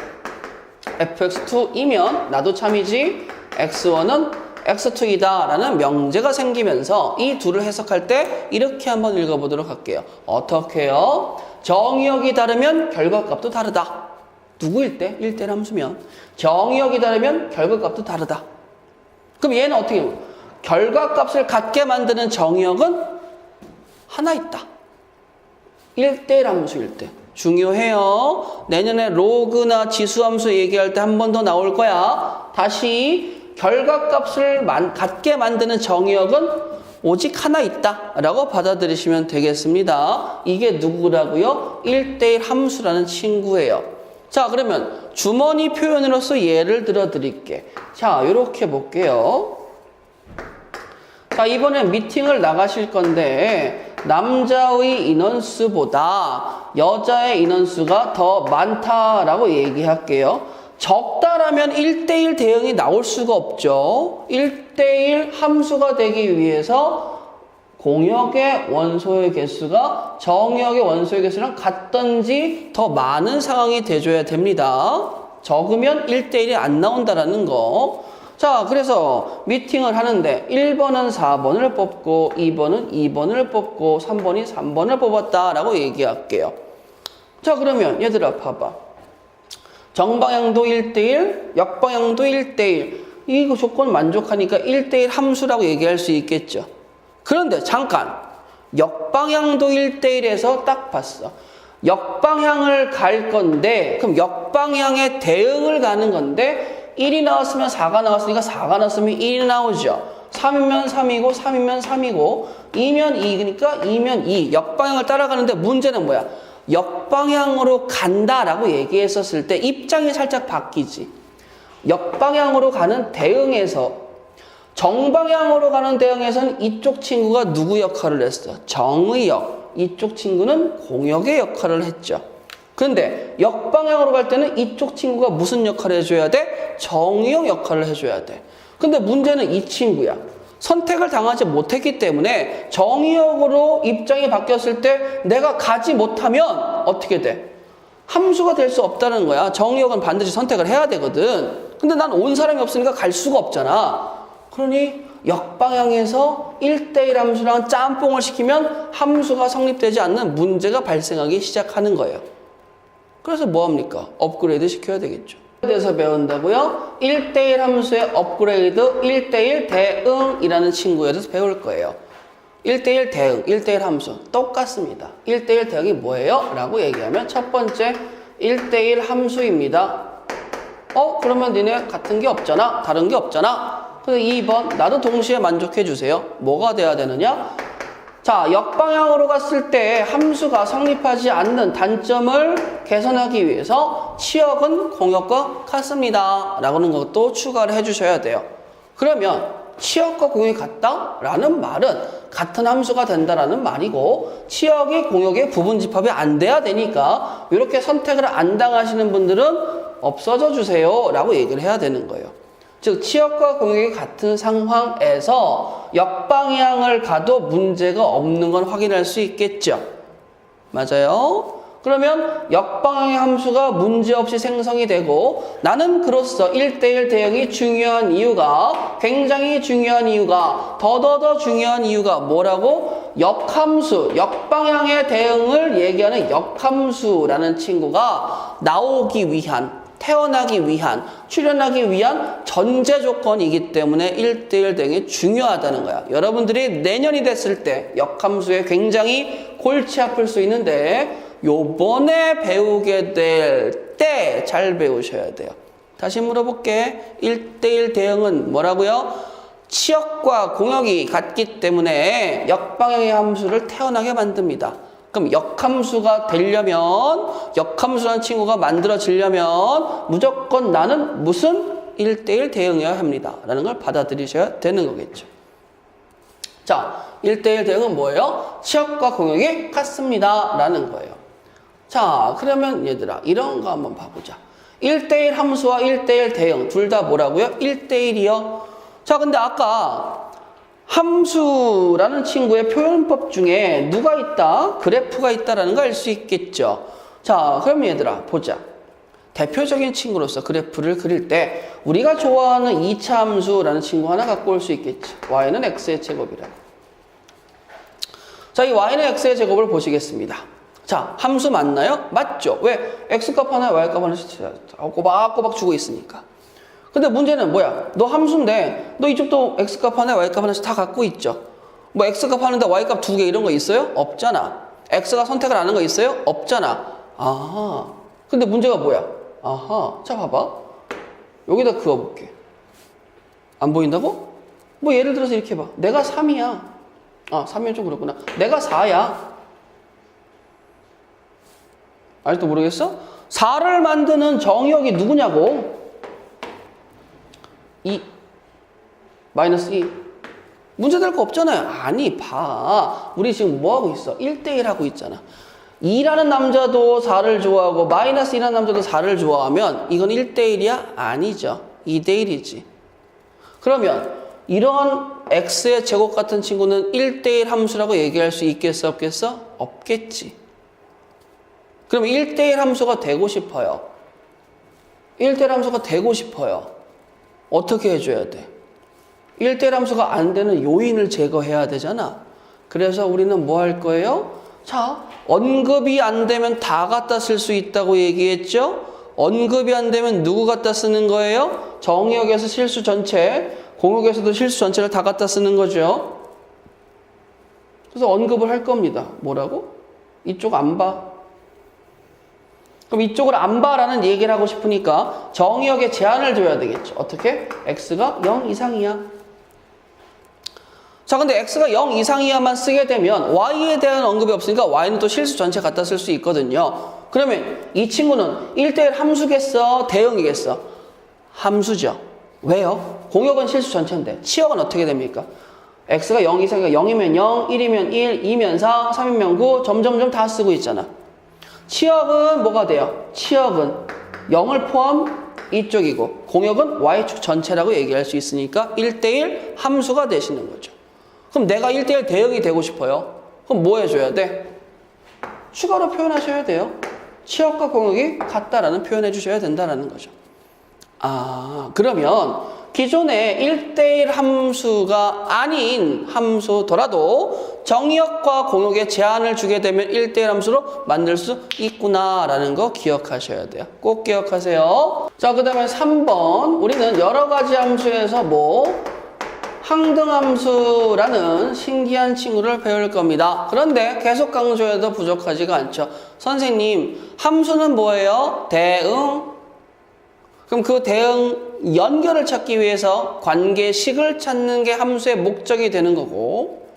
fx2이면 나도 참이지 x1은 x2이다 라는 명제가 생기면서 이 둘을 해석할 때 이렇게 한번 읽어보도록 할게요. 어떻게 해요? 정의역이 다르면 결과값도 다르다. 누구일 때? 1대1 함수면. 정의역이 다르면 결과값도 다르다. 그럼 얘는 어떻게 해요? 결과값을 같게 만드는 정의역은 하나 있다. 1대1 함수일 때. 중요해요. 내년에 로그나 지수함수 얘기할 때 한 번 더 나올 거야. 다시 결과값을 같게 만드는 정의역은 오직 하나 있다 라고 받아들이시면 되겠습니다. 이게 누구라고요? 1대1 함수라는 친구예요. 자, 그러면 주머니 표현으로서 예를 들어 드릴게. 자, 이렇게 볼게요. 자, 이번에 미팅을 나가실 건데 남자의 인원수보다 여자의 인원수가 더 많다라고 얘기할게요. 적다라면 1대1 대응이 나올 수가 없죠. 1대1 함수가 되기 위해서 공역의 원소의 개수가 정역의 원소의 개수랑 같든지 더 많은 상황이 돼줘야 됩니다. 적으면 1대1이 안 나온다라는 거. 자, 그래서 미팅을 하는데 1번은 4번을 뽑고 2번은 2번을 뽑고 3번이 3번을 뽑았다라고 얘기할게요. 자, 그러면 얘들아 봐봐. 정방향도 1대1, 역방향도 1대1. 이 조건 만족하니까 1대1 함수라고 얘기할 수 있겠죠. 그런데 잠깐, 역방향도 1대1에서 딱 봤어. 역방향을 갈 건데, 그럼 역방향에 대응을 가는 건데 1이 나왔으면 4가 나왔으니까 4가 나왔으면 1이 나오죠. 3이면 3이고 3이면 3이고 2면 2니까 2면 2. 역방향을 따라가는데 문제는 뭐야? 역방향으로 간다라고 얘기했었을 때 입장이 살짝 바뀌지. 역방향으로 가는 대응에서 정방향으로 가는 대응에서는 이쪽 친구가 누구 역할을 했어? 정의 역. 이쪽 친구는 공역의 역할을 했죠. 그런데 역방향으로 갈 때는 이쪽 친구가 무슨 역할을 해줘야 돼? 정의역 역할을 해줘야 돼. 근데 문제는 이 친구야. 선택을 당하지 못했기 때문에 정의역으로 입장이 바뀌었을 때 내가 가지 못하면 어떻게 돼? 함수가 될 수 없다는 거야. 정의역은 반드시 선택을 해야 되거든. 근데 난 온 사람이 없으니까 갈 수가 없잖아. 그러니 역방향에서 1대1 함수랑 짬뽕을 시키면 함수가 성립되지 않는 문제가 발생하기 시작하는 거예요. 그래서 뭐합니까? 업그레이드 시켜야 되겠죠. 대해서 배운다고요? 1대1 함수의 업그레이드 1대1 대응이라는 친구에 대해서 배울 거예요. 1대1 대응, 1대1 함수 똑같습니다. 1대1 대응이 뭐예요? 라고 얘기하면 첫 번째 1대1 함수입니다. 그러면 니네 같은 게 없잖아? 다른 게 없잖아? 그래서 2번 나도 동시에 만족해 주세요. 뭐가 돼야 되느냐? 자, 역방향으로 갔을 때 함수가 성립하지 않는 단점을 개선하기 위해서 치역은 공역과 같습니다. 라는 것도 추가를 해주셔야 돼요. 그러면 치역과 공역이 같다? 라는 말은 같은 함수가 된다라는 말이고 치역이 공역의 부분 집합이 안 돼야 되니까 이렇게 선택을 안 당하시는 분들은 없어져 주세요. 라고 얘기를 해야 되는 거예요. 즉 치역과 공역이 같은 상황에서 역방향을 가도 문제가 없는 건 확인할 수 있겠죠. 맞아요? 그러면 역방향의 함수가 문제없이 생성이 되고 나는 그로써 1대1 대응이 중요한 이유가 굉장히 중요한 이유가 더더더 중요한 이유가 뭐라고? 역함수, 역방향의 대응을 얘기하는 역함수라는 친구가 나오기 위한 태어나기 위한, 출현하기 위한 전제 조건이기 때문에 1대1 대응이 중요하다는 거야. 여러분들이 내년이 됐을 때 역함수에 굉장히 골치 아플 수 있는데 요번에 배우게 될 때 잘 배우셔야 돼요. 다시 물어볼게. 1대1 대응은 뭐라고요? 치역과 공역이 같기 때문에 역방향의 함수를 태어나게 만듭니다. 그럼 역함수가 되려면 역함수라는 친구가 만들어지려면 무조건 나는 무슨 1대1 대응해야 합니다. 라는 걸 받아들이셔야 되는 거겠죠. 자, 1대1 대응은 뭐예요? 치역과 공역이 같습니다. 라는 거예요. 자, 그러면 얘들아 이런 거 한번 봐보자. 1대1 함수와 1대1 대응 둘 다 뭐라고요? 1대1이요. 자, 근데 아까 함수라는 친구의 표현법 중에 누가 있다? 그래프가 있다라는 걸 알 수 있겠죠. 자, 그럼 얘들아 보자. 대표적인 친구로서 그래프를 그릴 때 우리가 좋아하는 2차 함수라는 친구 하나 갖고 올 수 있겠지. y는 x의 제곱이라. 자, 이 y는 x의 제곱을 보시겠습니다. 자, 함수 맞나요? 맞죠. 왜? x값 하나에 y값 하나씩 꼬박꼬박 주고 있으니까. 근데 문제는 뭐야? 너 함수인데 너 이쪽도 x값 하나에 y값 하나씩 다 갖고 있죠. 뭐 x값 하는데 y값 2개 이런 거 있어요? 없잖아. x가 선택을 안 한 거 있어요? 없잖아. 아하. 근데 문제가 뭐야? 아하. 자, 봐봐. 여기다 그어볼게. 안 보인다고? 뭐 예를 들어서 이렇게 봐. 내가 3이야. 아, 3이면 좀 그렇구나. 내가 4야. 아직도 모르겠어? 4를 만드는 정의역이 누구냐고? 2 마이너스 2 문제 될 거 없잖아요. 아니 봐, 우리 지금 뭐하고 있어? 1대1 하고 있잖아. 2라는 남자도 4를 좋아하고 마이너스 2라는 남자도 4를 좋아하면 이건 1대1이야? 아니죠. 2대1이지. 그러면 이런 x의 제곱 같은 친구는 1대1 함수라고 얘기할 수 있겠어? 없겠어? 없겠지. 그럼 1대1 함수가 되고 싶어요. 1대1 함수가 되고 싶어요. 어떻게 해줘야 돼? 1대1 함수가 안 되는 요인을 제거해야 되잖아. 그래서 우리는 뭐 할 거예요? 자, 언급이 안 되면 다 갖다 쓸 수 있다고 얘기했죠? 언급이 안 되면 누구 갖다 쓰는 거예요? 정의역에서 실수 전체, 공역에서도 실수 전체를 다 갖다 쓰는 거죠. 그래서 언급을 할 겁니다. 뭐라고? 이쪽 안 봐. 그럼 이쪽을 안 봐라는 얘기를 하고 싶으니까 정의역에 제한을 둬야 되겠죠. 어떻게? x가 0 이상이야. 자, 근데 x가 0 이상이야만 쓰게 되면 y에 대한 언급이 없으니까 y는 또 실수 전체 갖다 쓸 수 있거든요. 그러면 이 친구는 1대1 함수겠어? 대응이겠어? 함수죠. 왜요? 공역은 실수 전체인데 치역은 어떻게 됩니까? x가 0 이상이니까 0이면 0, 1이면 1, 2면 4, 3이면 9 점점점 다 쓰고 있잖아. 치역은 뭐가 돼요? 치역은 0을 포함 이쪽이고 공역은 y축 전체라고 얘기할 수 있으니까 1대1 함수가 되시는 거죠. 그럼 내가 1대1 대응이 되고 싶어요. 그럼 뭐 해줘야 돼? 추가로 표현하셔야 돼요. 치역과 공역이 같다라는 표현해 주셔야 된다는 거죠. 아, 그러면 기존의 1대1 함수가 아닌 함수더라도 정의역과 공역에 제한을 주게 되면 1대1 함수로 만들 수 있구나라는 거 기억하셔야 돼요. 꼭 기억하세요. 자, 그 다음에 3번. 우리는 여러 가지 함수에서 항등함수라는 신기한 친구를 배울 겁니다. 그런데 계속 강조해도 부족하지가 않죠. 선생님, 함수는 뭐예요? 대응. 그럼 그 대응 연결을 찾기 위해서 관계식을 찾는 게 함수의 목적이 되는 거고,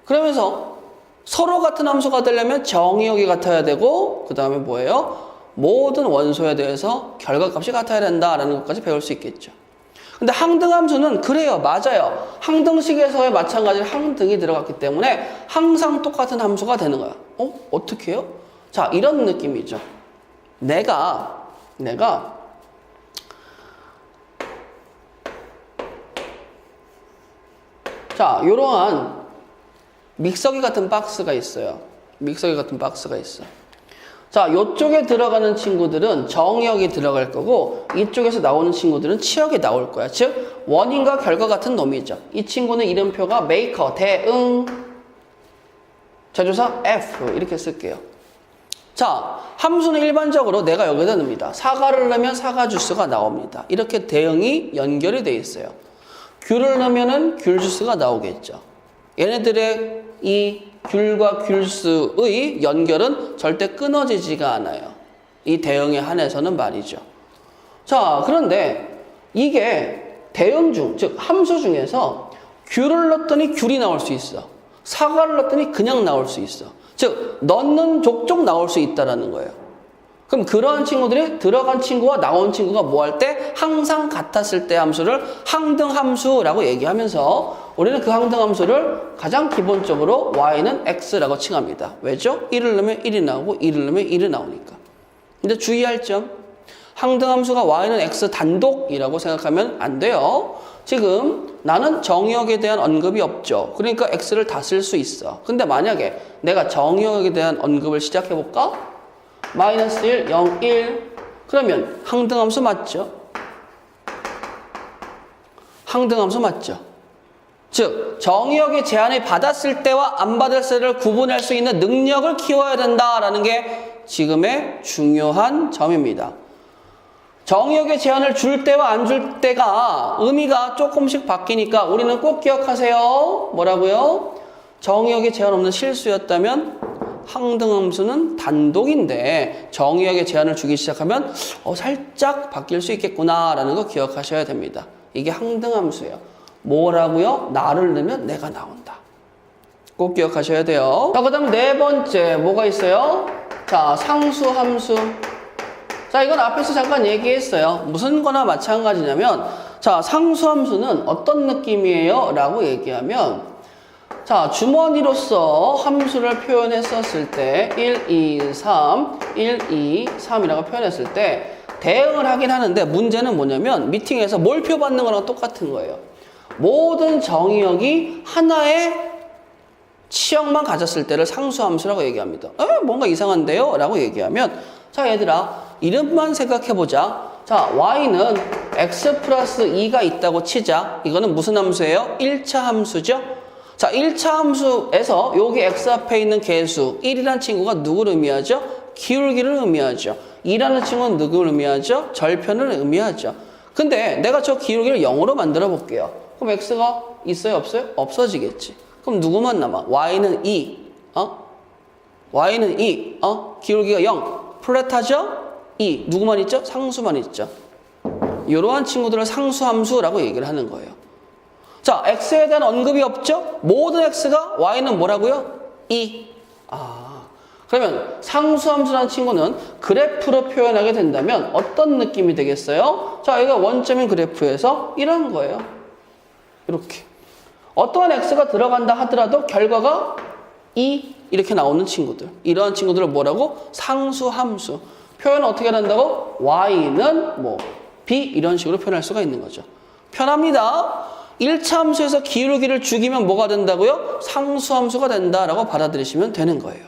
그러면서 서로 같은 함수가 되려면 정의역이 같아야 되고, 그 다음에 뭐예요? 모든 원소에 대해서 결과값이 같아야 된다라는 것까지 배울 수 있겠죠. 근데 항등함수는 그래요. 맞아요. 항등식에서의 마찬가지로 항등이 들어갔기 때문에 항상 똑같은 함수가 되는 거야. 어떻게 해요? 자, 이런 느낌이죠. 내가 자, 이러한 믹서기 같은 박스가 있어요. 믹서기 같은 박스가 있어. 자, 이쪽에 들어가는 친구들은 정의역이 들어갈 거고 이쪽에서 나오는 친구들은 치역이 나올 거야. 즉 원인과 결과 같은 놈이죠. 이 친구는 이름표가 메이커, 대응, 제조사 F 이렇게 쓸게요. 자, 함수는 일반적으로 내가 여기다 넣습니다. 사과를 넣으면 사과 주스가 나옵니다. 이렇게 대응이 연결이 돼 있어요. 귤을 넣으면은 귤 주스가 나오겠죠. 얘네들의 이 귤과 귤수의 연결은 절대 끊어지지가 않아요. 이 대응에 한해서는 말이죠. 자, 그런데 이게 대응 중, 즉 함수 중에서 귤을 넣었더니 귤이 나올 수 있어. 사과를 넣었더니 그냥 나올 수 있어. 즉 넣는 족족 나올 수 있다는 거예요. 그럼 그러한 친구들이 들어간 친구와 나온 친구가 뭐 할 때 항상 같았을 때 함수를 항등함수라고 얘기하면서 우리는 그 항등함수를 가장 기본적으로 y는 x라고 칭합니다. 왜죠? 1을 넣으면 1이 나오고 2를 넣으면 1이 나오니까. 근데 주의할 점, 항등함수가 y는 x 단독이라고 생각하면 안 돼요. 지금 나는 정의역에 대한 언급이 없죠. 그러니까 x를 다 쓸 수 있어. 근데 만약에 내가 정의역에 대한 언급을 시작해볼까? 마이너스 1, 0, 1 그러면 항등함수 맞죠? 항등함수 맞죠? 즉 정의역의 제한을 받았을 때와 안 받았을 때를 구분할 수 있는 능력을 키워야 된다라는 게 지금의 중요한 점입니다. 정의역의 제한을 줄 때와 안 줄 때가 의미가 조금씩 바뀌니까 우리는 꼭 기억하세요. 뭐라고요? 정의역의 제한 없는 실수였다면 항등함수는 단독인데 정의역의 제한을 주기 시작하면 살짝 바뀔 수 있겠구나라는 거 기억하셔야 됩니다. 이게 항등함수예요. 뭐라고요? 나를 넣으면 내가 나온다. 꼭 기억하셔야 돼요. 자, 그 다음 네 번째 뭐가 있어요? 자, 상수함수. 자, 이건 앞에서 잠깐 얘기했어요. 무슨 거나 마찬가지냐면 자, 상수함수는 어떤 느낌이에요? 라고 얘기하면 자, 주머니로서 함수를 표현했었을 때 1, 2, 3, 1, 2, 3이라고 표현했을 때 대응을 하긴 하는데 문제는 뭐냐면 미팅에서 몰표 받는 거랑 똑같은 거예요. 모든 정의역이 하나의 치역만 가졌을 때를 상수함수라고 얘기합니다. 뭔가 이상한데요? 라고 얘기하면 자, 얘들아 이름만 생각해보자. 자, y는 x 플러스 2가 있다고 치자. 이거는 무슨 함수예요? 1차 함수죠? 자, 1차 함수에서 여기 x 앞에 있는 개수 1이라는 친구가 누구를 의미하죠? 기울기를 의미하죠. 2라는 친구는 누구를 의미하죠? 절편을 의미하죠. 근데 내가 저 기울기를 0으로 만들어 볼게요. 그럼 x가 있어요? 없어요? 없어지겠지. 그럼 누구만 남아? y는 2. y는 2. 기울기가 0. 플랫하죠? 2. 누구만 있죠? 상수만 있죠. 이러한 친구들을 상수함수라고 얘기를 하는 거예요. 자, x에 대한 언급이 없죠? 모든 x가 y는 뭐라고요? 2. 그러면 상수함수라는 친구는 그래프로 표현하게 된다면 어떤 느낌이 되겠어요? 자, 여기가 원점인 그래프에서 이런 거예요. 이렇게. 어떠한 x가 들어간다 하더라도 결과가 2 이렇게 나오는 친구들. 이러한 친구들을 뭐라고? 상수함수. 표현을 어떻게 한다고? y는 뭐 b 이런 식으로 표현할 수가 있는 거죠. 편합니다. 1차 함수에서 기울기를 죽이면 뭐가 된다고요? 상수함수가 된다라고 받아들이시면 되는 거예요.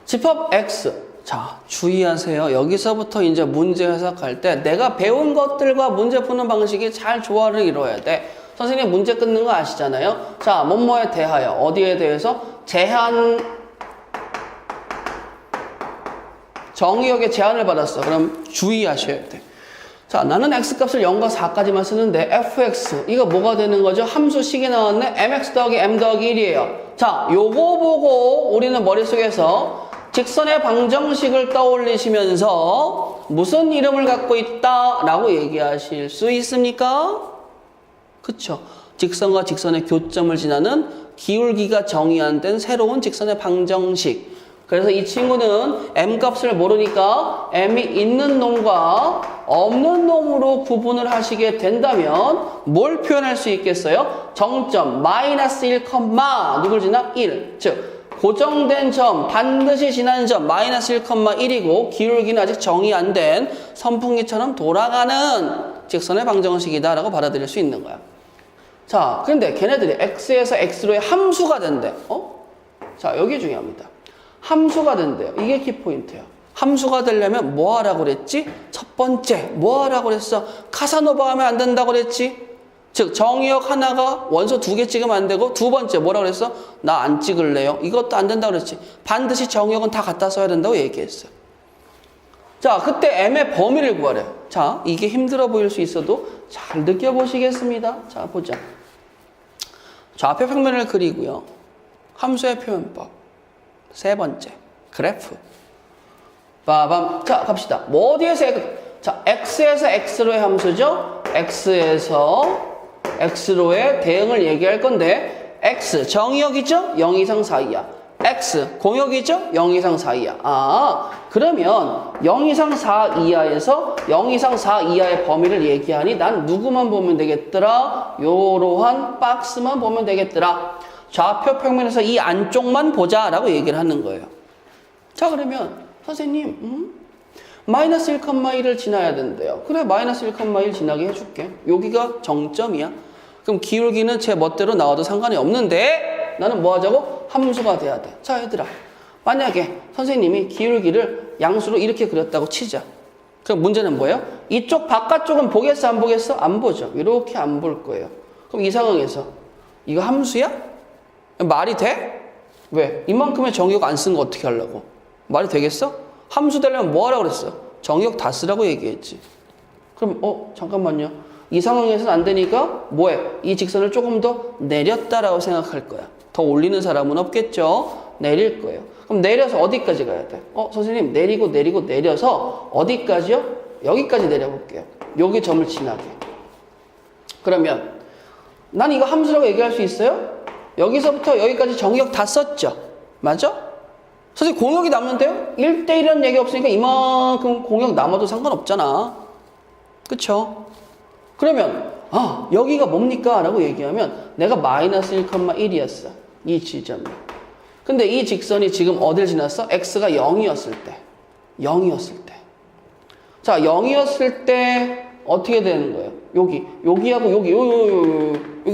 집합 x. 자, 주의하세요. 여기서부터 이제 문제 해석할 때 내가 배운 것들과 문제 푸는 방식이 잘 조화를 이뤄야 돼. 선생님 문제 끊는 거 아시잖아요. 자, 뭐뭐에 대하여. 어디에 대해서? 제한, 정의역의 제한을 받았어. 그럼 주의하셔야 돼. 자, 나는 x값을 0과 4까지만 쓰는데 fx 이거 뭐가 되는 거죠? 함수식이 나왔네. mx 더하기 m 더하기 1이에요. 자, 요거 보고 우리는 머릿속에서 직선의 방정식을 떠올리시면서 무슨 이름을 갖고 있다라고 얘기하실 수 있습니까? 그쵸? 직선과 직선의 교점을 지나는 기울기가 정의 안 된 새로운 직선의 방정식. 그래서 이 친구는 m값을 모르니까 m이 있는 놈과 없는 놈으로 구분을 하시게 된다면 뭘 표현할 수 있겠어요? 정점 마이너스 1, 누굴 지나? 1. 즉 고정된 점, 반드시 지나는 점 마이너스 1,1이고 기울기는 아직 정의 안 된 선풍기처럼 돌아가는 직선의 방정식이다 라고 받아들일 수 있는 거야. 자, 그런데 걔네들이 x에서 x로의 함수가 된대. 자, 여기 중요합니다. 함수가 된대요. 이게 키포인트예요. 함수가 되려면 뭐 하라고 그랬지? 첫 번째, 뭐 하라고 그랬어? 카사노바 하면 안 된다고 그랬지? 즉, 정의역 하나가 원소 2개 찍으면 안 되고, 두 번째, 뭐라고 그랬어? 나 안 찍을래요. 이것도 안 된다고 그랬지? 반드시 정의역은 다 갖다 써야 된다고 얘기했어요. 자, 그때 m의 범위를 구하래요. 자, 이게 힘들어 보일 수 있어도 잘 느껴보시겠습니다. 자, 보자. 좌표 평면을 그리고요. 함수의 표현법. 세 번째, 그래프. 빠밤. 자, 갑시다. 뭐 어디에서 자, x에서 x로의 함수죠? x에서 x로의 대응을 얘기할 건데 x 정의역이죠? 0 이상 4 이하. x 공역이죠? 0 이상 4 이하. 그러면 0 이상 4 이하에서 0 이상 4 이하의 범위를 얘기하니 난 누구만 보면 되겠더라? 요러한 박스만 보면 되겠더라. 좌표 평면에서 이 안쪽만 보자라고 얘기를 하는 거예요. 자, 그러면 선생님 마이너스 1,1을 지나야 된대요. 그래, 마이너스 1,1 지나게 해줄게. 여기가 정점이야. 그럼 기울기는 제 멋대로 나와도 상관이 없는데 나는 뭐 하자고? 함수가 돼야 돼. 자, 얘들아, 만약에 선생님이 기울기를 양수로 이렇게 그렸다고 치자. 그럼 문제는 뭐예요? 이쪽 바깥쪽은 보겠어 안 보겠어? 안 보죠. 이렇게 안 볼 거예요. 그럼 이 상황에서 이거 함수야? 말이 돼? 왜? 이만큼의 정의역 안 쓴 거 어떻게 하려고? 말이 되겠어? 함수 되려면 뭐 하라고 그랬어? 정의역 다 쓰라고 얘기했지. 그럼 잠깐만요. 이 상황에서는 안 되니까 뭐해? 이 직선을 조금 더 내렸다라고 생각할 거야. 더 올리는 사람은 없겠죠? 내릴 거예요. 그럼 내려서 어디까지 가야 돼? 선생님 내려서 어디까지요? 여기까지 내려볼게요. 여기 점을 지나게. 그러면 난 이거 함수라고 얘기할 수 있어요? 여기서부터 여기까지 정의역 다 썼죠? 맞아? 선생님 공역이 남는데요? 1대1이라는 얘기 없으니까 이만큼 공역 남아도 상관없잖아. 그쵸? 그러면 여기가 뭡니까? 라고 얘기하면 내가 마이너스 1,1이었어. 이 지점이. 근데 이 직선이 지금 어딜 지났어? x가 0이었을 때. 0이었을 때. 자, 0이었을 때 어떻게 되는 거예요? 여기하고 여기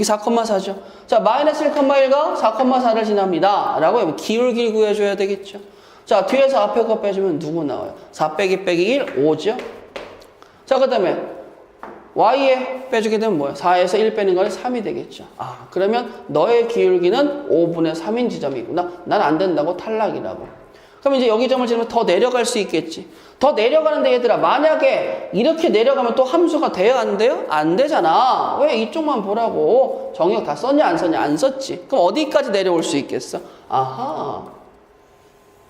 4,4죠. 자, 마이너스 1,1과 4,4를 지납니다. 라고 하면 기울기를 구해줘야 되겠죠. 자, 뒤에서 앞에 거 빼주면 누구 나와요? 4 빼기 1, 5죠. 자, 그 다음에 y에 빼주게 되면 뭐예요? 4에서 1 빼는 거는 3이 되겠죠. 그러면 너의 기울기는 5분의 3인 지점이구나. 난 안 된다고 탈락이라고. 그럼 이제 여기 점을 지르면 더 내려갈 수 있겠지. 더 내려가는데 얘들아, 만약에 이렇게 내려가면 또 함수가 돼요? 안 돼요? 안 되잖아. 왜? 이쪽만 보라고. 정의역 다 썼냐 안 썼냐? 안 썼지. 그럼 어디까지 내려올 수 있겠어?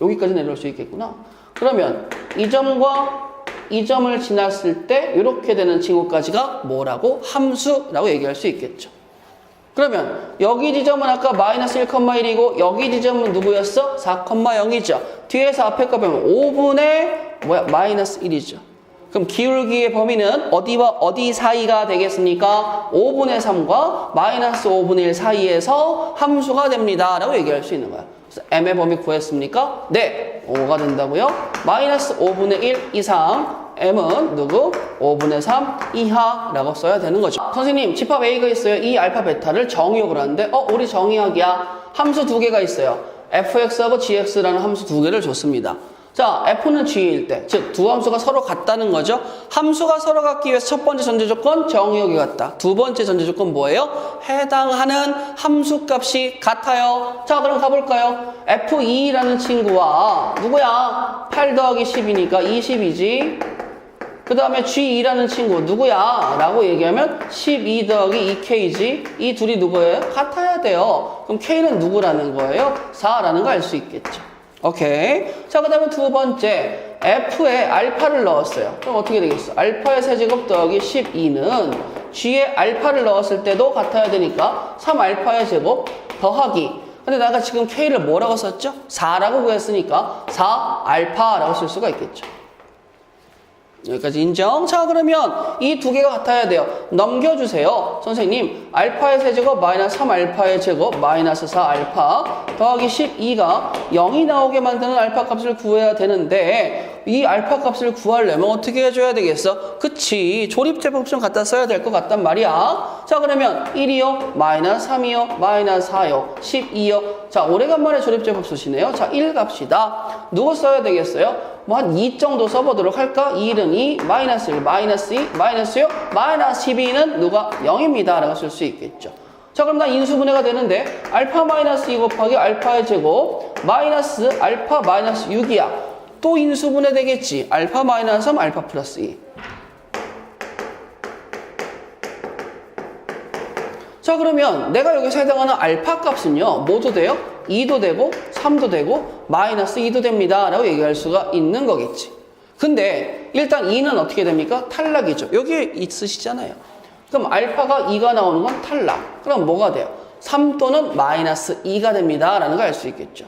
여기까지 내려올 수 있겠구나. 그러면 이 점과 이 점을 지났을 때 이렇게 되는 친구까지가 뭐라고? 함수라고 얘기할 수 있겠죠. 그러면 여기 지점은 아까 마이너스 1,1이고 여기 지점은 누구였어? 4,0이죠. 뒤에서 앞에 거 보면 5분의 뭐야? 마이너스 1이죠. 그럼 기울기의 범위는 어디와 어디 사이가 되겠습니까? 5분의 3과 마이너스 5분의 1 사이에서 함수가 됩니다. 라고 얘기할 수 있는 거야. 그래서 m의 범위 구했습니까? 네. 5가 된다고요? 마이너스 5분의 1 이상 m은 누구? 5분의 3 이하라고 써야 되는 거죠. 선생님, 집합 A가 있어요. 이 알파 베타를 정의역을 하는데 우리 정의역이야. 함수 두 개가 있어요. fx하고 gx라는 함수 두 개를 줬습니다. 자, f는 g일 때, 즉 두 함수가 서로 같다는 거죠. 함수가 서로 같기 위해서 첫 번째 전제 조건 정의역이 같다. 두 번째 전제 조건 뭐예요? 해당하는 함수 값이 같아요. 자, 그럼 가볼까요? f2라는 친구와 누구야? 8 더하기 10이니까 20이지. 그 다음에 G2라는 친구 누구야? 라고 얘기하면 12 더하기 2K지. 이 둘이 누구예요? 같아야 돼요. 그럼 K는 누구라는 거예요? 4라는 거 알 수 있겠죠. 오케이. 자, 그 다음에 두 번째 F에 알파를 넣었어요. 그럼 어떻게 되겠어? 알파의 세제곱 더하기 12는 G에 알파를 넣었을 때도 같아야 되니까 3알파의 제곱 더하기. 근데 내가 지금 K를 뭐라고 썼죠? 4라고 구했으니까 4알파라고 쓸 수가 있겠죠. 여기까지 인정. 자, 그러면 이 두 개가 같아야 돼요. 넘겨주세요. 선생님, 알파의 세제곱 마이너스 3알파의 제곱 마이너스 4알파 더하기 12가 0이 나오게 만드는 알파 값을 구해야 되는데 이 알파 값을 구하려면 어떻게 해줘야 되겠어? 그치, 조립제법 좀 갖다 써야 될 것 같단 말이야. 자, 그러면 1이요, 마이너스 3이요, 마이너스 4요, 12요. 자, 오래간만에 조립제법 쓰시네요. 자, 1 갑시다. 누구 써야 되겠어요? 뭐 한 2 정도 써보도록 할까? 2는 2, 마이너스 1, 마이너스 2, 마이너스 6, 마이너스 12는 누가 0입니다. 라고 쓸 수 있겠죠. 자, 그럼 나 인수분해가 되는데 알파 마이너스 2 곱하기 알파의 제곱 마이너스 알파 마이너스 6이야. 또 인수분해 되겠지. 알파 마이너스 3, 알파 플러스 2. 자, 그러면 내가 여기서 해당하는 알파 값은요, 뭐도 돼요? 2도 되고 3도 되고 마이너스 2도 됩니다 라고 얘기할 수가 있는 거겠지. 근데 일단 2는 어떻게 됩니까? 탈락이죠. 여기에 있으시잖아요. 그럼 알파가 2가 나오는 건 탈락. 그럼 뭐가 돼요? 3 또는 마이너스 2가 됩니다 라는 걸 알 수 있겠죠.